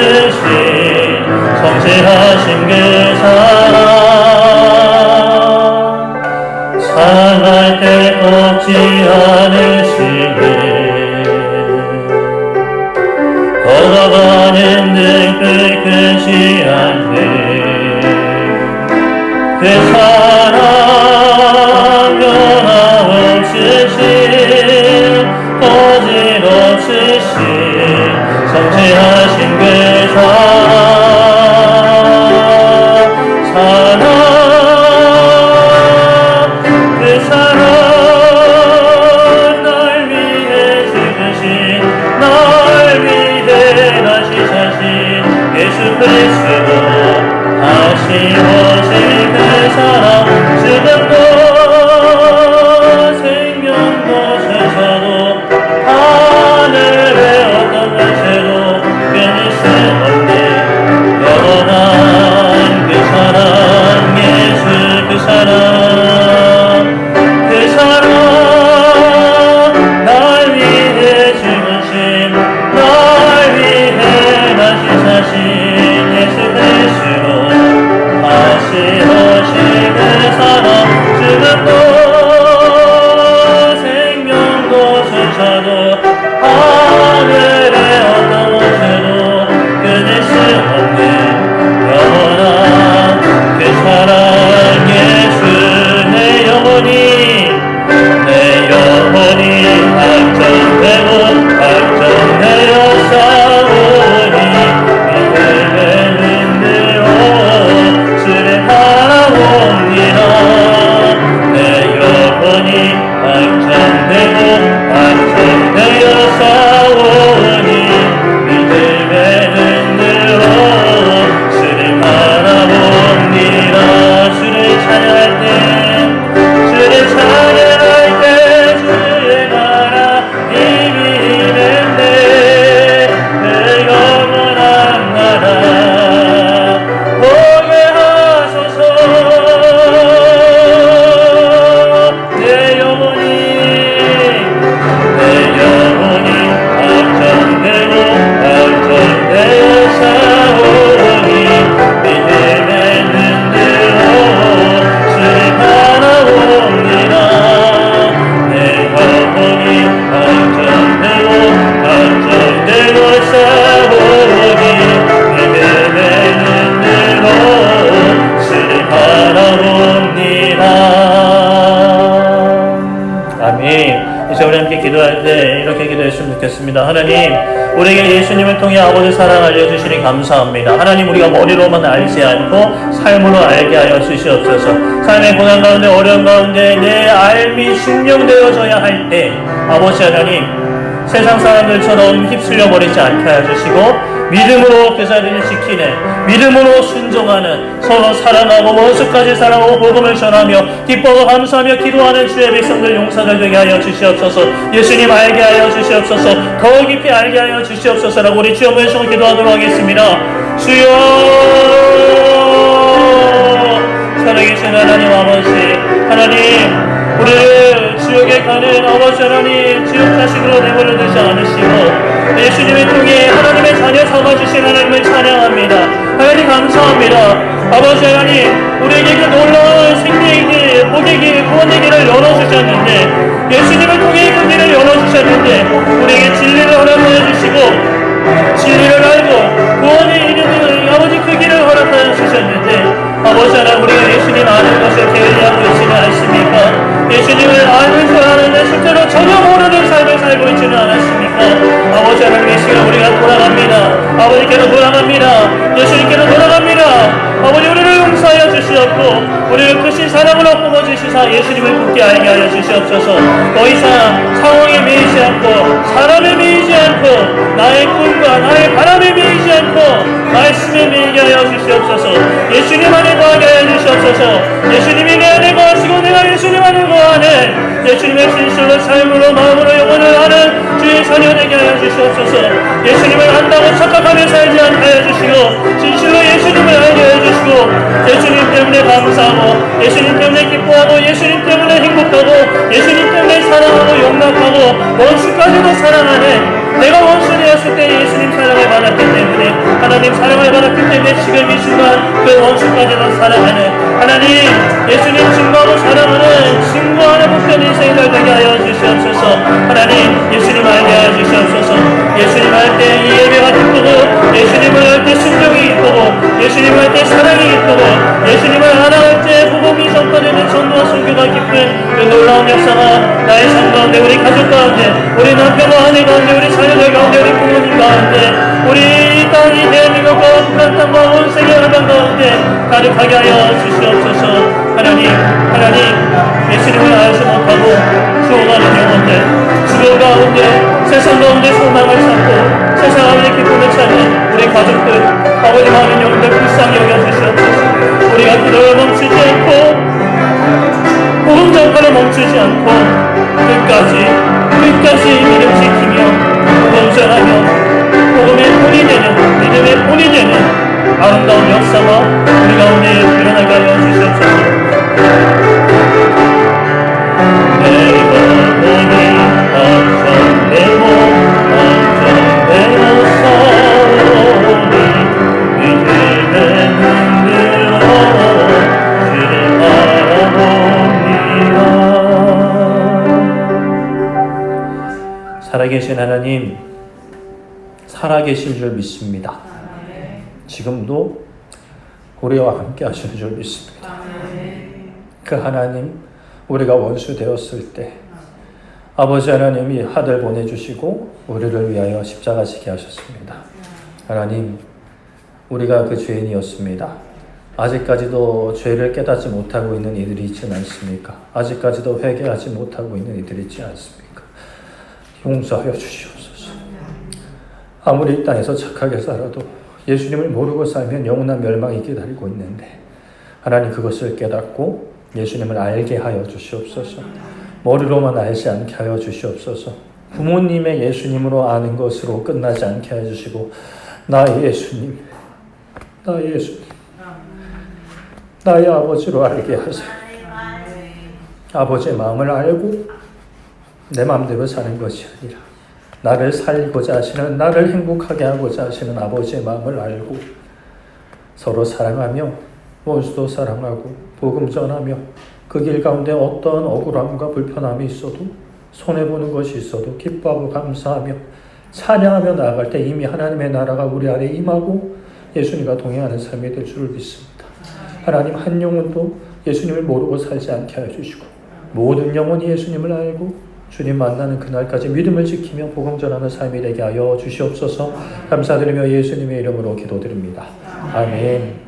성실하신 그 사랑 사랑할 때 없지 않으시네 걸어가는 듯 끝이 않네 그 사랑 변함없으신 거짓없으신 성실하신 그 사랑 그 사랑 날 위해 죽으신 날 위해 다시 사신 예수 그리스도 다시 오실 그 사랑 지금도 생명도 세사도 하늘의 어떤 권세도 끊을 수 없네 영원한 그 사랑 예수 그 사랑 그 사랑 날 위해 죽으신 날 위해 다시 사신 예수 그리스도 다시 오실 그 사랑 지금도 생명도 세차도 하늘의 어떤 것에도 끊을 수 없는 영원한 그 사랑 예수 내 영혼이 확정되고 확정되어 싸우니 믿음의 눈으로 주를 바라옵니다 내 영혼이 확정되고 확정되어 싸우니 믿음의 눈으로 주를 바라봅니다 주를 찬양할 때 주를 찬양할 때 주의 나라 이미 임했네 그 영원한 나라 보게 하소서 내 영혼이 확정되고 확정되어 싸우니 믿음의 눈으로 주를 바라봅니다 내 영혼이 확정되고 확정되어 싸우니 믿음의 눈으로 주를 바라봅니다 아멘. 이제 우리 함께 기도할 때 이렇게 기도했으면 좋겠습니다. 하나님, 우리에게 예수님을 통해 아버지 사랑 알려주시니 감사합니다. 하나님, 우리가 머리로만 알지 않고 삶으로 알게 하여 주시옵소서. 삶의 고난 가운데 어려움 가운데 내 삶이 증명되어져야 할 때 아버지 하나님, 세상 사람들처럼 휩쓸려 버리지 않게 하여 주시고 믿음으로 그 자리를 지키네, 믿음으로 순종하는, 서로 사랑하고 원수까지 사랑하고 복음을 전하며 기뻐하고 감사하며 기도하는 주의 백성들 용사들 되게 하여 주시옵소서. 예수님 알게 하여 주시옵소서. 더 깊이 알게 하여 주시옵소서라고 우리 주여 모여서 기도하도록 하겠습니다. 주여, 살아계신 하나님 아버지, 하나님 우리를 지옥에 가는 아버지 하나님 지옥 자식으로 내버려 두지 않으시고 예수님을 통해 하나님의 자녀 삼아주신 하나님을 찬양합니다. 하나님 감사합니다. 아버지 하나님 우리에게 그 놀라운 생명의 길, 복의 길, 구원의 길을 열어주셨는데, 예수님을 통해 그 길을 열어주셨는데 우리에게 진리를 허락하여 주시고 진리를 알고 구원에 이르는 아버지 그 길을 허락하여 주셨는데, 아버지 하나님 우리가 예수님 아는 것을 게을리하고 있지는 않습니까? 예수님을 아는 줄 아는데 실제로 전혀 모르는 삶을 살고 있지는 않았습니까? 아버지 하나님 이 시간 우리가 돌아갑니다. 아버지께로 돌아갑니다. 예수님께로 돌아갑니다. 아버지 우리를 용서하여 주시옵고 우리를 크신 사랑으로 품어주시사 예수님을 굳게 알게 하여 주시옵소서. 더 이상 상황에 매이지 않고 사람에 매이지 않고 나의 꿈과 나의 바람에 매이지 않고 말씀에 매이게 하여 주시옵소서. 예수님 안에 거하게 하여 주시옵소서. 예수님이 내 안에 거하시고 내가 예수님 안에 거하는 예수님의 진실로 삶으로 마음으로 영혼을 아는 주의 자녀 되게 하여 주시옵소서. 예수님을 안다고 착각하며 살지 않게 하여 주시고 진실로 예수님을 알게 하여 주시고 예수님 때문에 감사하고 예수님 때문에 기뻐하고 예수님 때문에 행복하고 예수님 때문에 사랑하고 용납하고 원수까지도 사랑하는, 내가 원수 되었을 때 예수님 사랑을 받았기 때문에 하나님 사랑을 받았기 때문에 지금 이 순간 그 원수까지도 사랑하는 하나님, 예수님 증거하고 사랑하는 증거하는 복된 인생이 되게 하여 주시옵소서. 하나님 예수님 알게 하여 주시옵소서. 예수님 할 때 이 예배가 기쁘고 예수님을 할 때 순종이 기쁘고 예수님을 할 때 사랑이 기쁘고 예수님을 알아갈 때 복음이 전파되는 전도와 선교가 기쁜 그 놀라운 역사가 나의 삶 가운데, 우리 가족 가운데, 우리 남편과 아내 가운데, 우리 자녀들 가운데, 우리 부모님 가운데, 우리 이 땅이 대한민국과 북한 땅과 온 세계 열방 가운데 가득하게 하여 주시옵소서. 하나님 예수님을 알지 못하고 죽어가는 영혼들, 죽어 가운데 세상 가운데 소망을 찾고 세상 가운데 기쁨을 찾는 우리 가족들, 아버지 많은 영혼들 불쌍히 여겨주시옵소서. 우리가 기도를 멈추지 않고 복음 전파를 멈추지 않고 끝까지 믿음 지키며 복음 전하며 복음의 본이 되는, 믿음의 본이 되는 아름다운 역사가 우리 가운데 일어나게 하여 주시옵소서. 살아계신 하나님, 살아계신 줄 믿습니다. 지금도 우리와 함께 하시는 줄 믿습니다. 그 하나님, 우리가 원수 되었을 때 아버지 하나님이 아들 보내주시고 우리를 위하여 십자가 지게 하셨습니다. 하나님, 우리가 그 죄인이었습니다. 아직까지도 죄를 깨닫지 못하고 있는 이들이 있지 않습니까? 아직까지도 회개하지 못하고 있는 이들이 있지 않습니까? 용서하여 주시옵소서. 아무리 이 땅에서 착하게 살아도 예수님을 모르고 살면 영원한 멸망이 기다리고 있는데, 하나님 그것을 깨닫고 예수님을 알게 하여 주시옵소서. 머리로만 알지 않게 하여 주시옵소서. 부모님의 예수님으로 아는 것으로 끝나지 않게 해주시고, 나의 예수님, 나의 아버지로 알게 하세요. 아버지의 마음을 알고 내 마음대로 사는 것이 아니라 나를 살리고자 하시는, 나를 행복하게 하고자 하시는 아버지의 마음을 알고 서로 사랑하며 원수도 사랑하고 복음 전하며 그 길 가운데 어떠한 억울함과 불편함이 있어도, 손해보는 것이 있어도 기뻐하고 감사하며 찬양하며 나아갈 때 이미 하나님의 나라가 우리 안에 임하고 예수님과 동행하는 삶이 될 줄을 믿습니다. 하나님, 한 영혼도 예수님을 모르고 살지 않게 해주시고 모든 영혼이 예수님을 알고 주님 만나는 그날까지 믿음을 지키며 복음 전하는 삶이 되게 하여 주시옵소서. 감사드리며 예수님의 이름으로 기도드립니다. 아멘.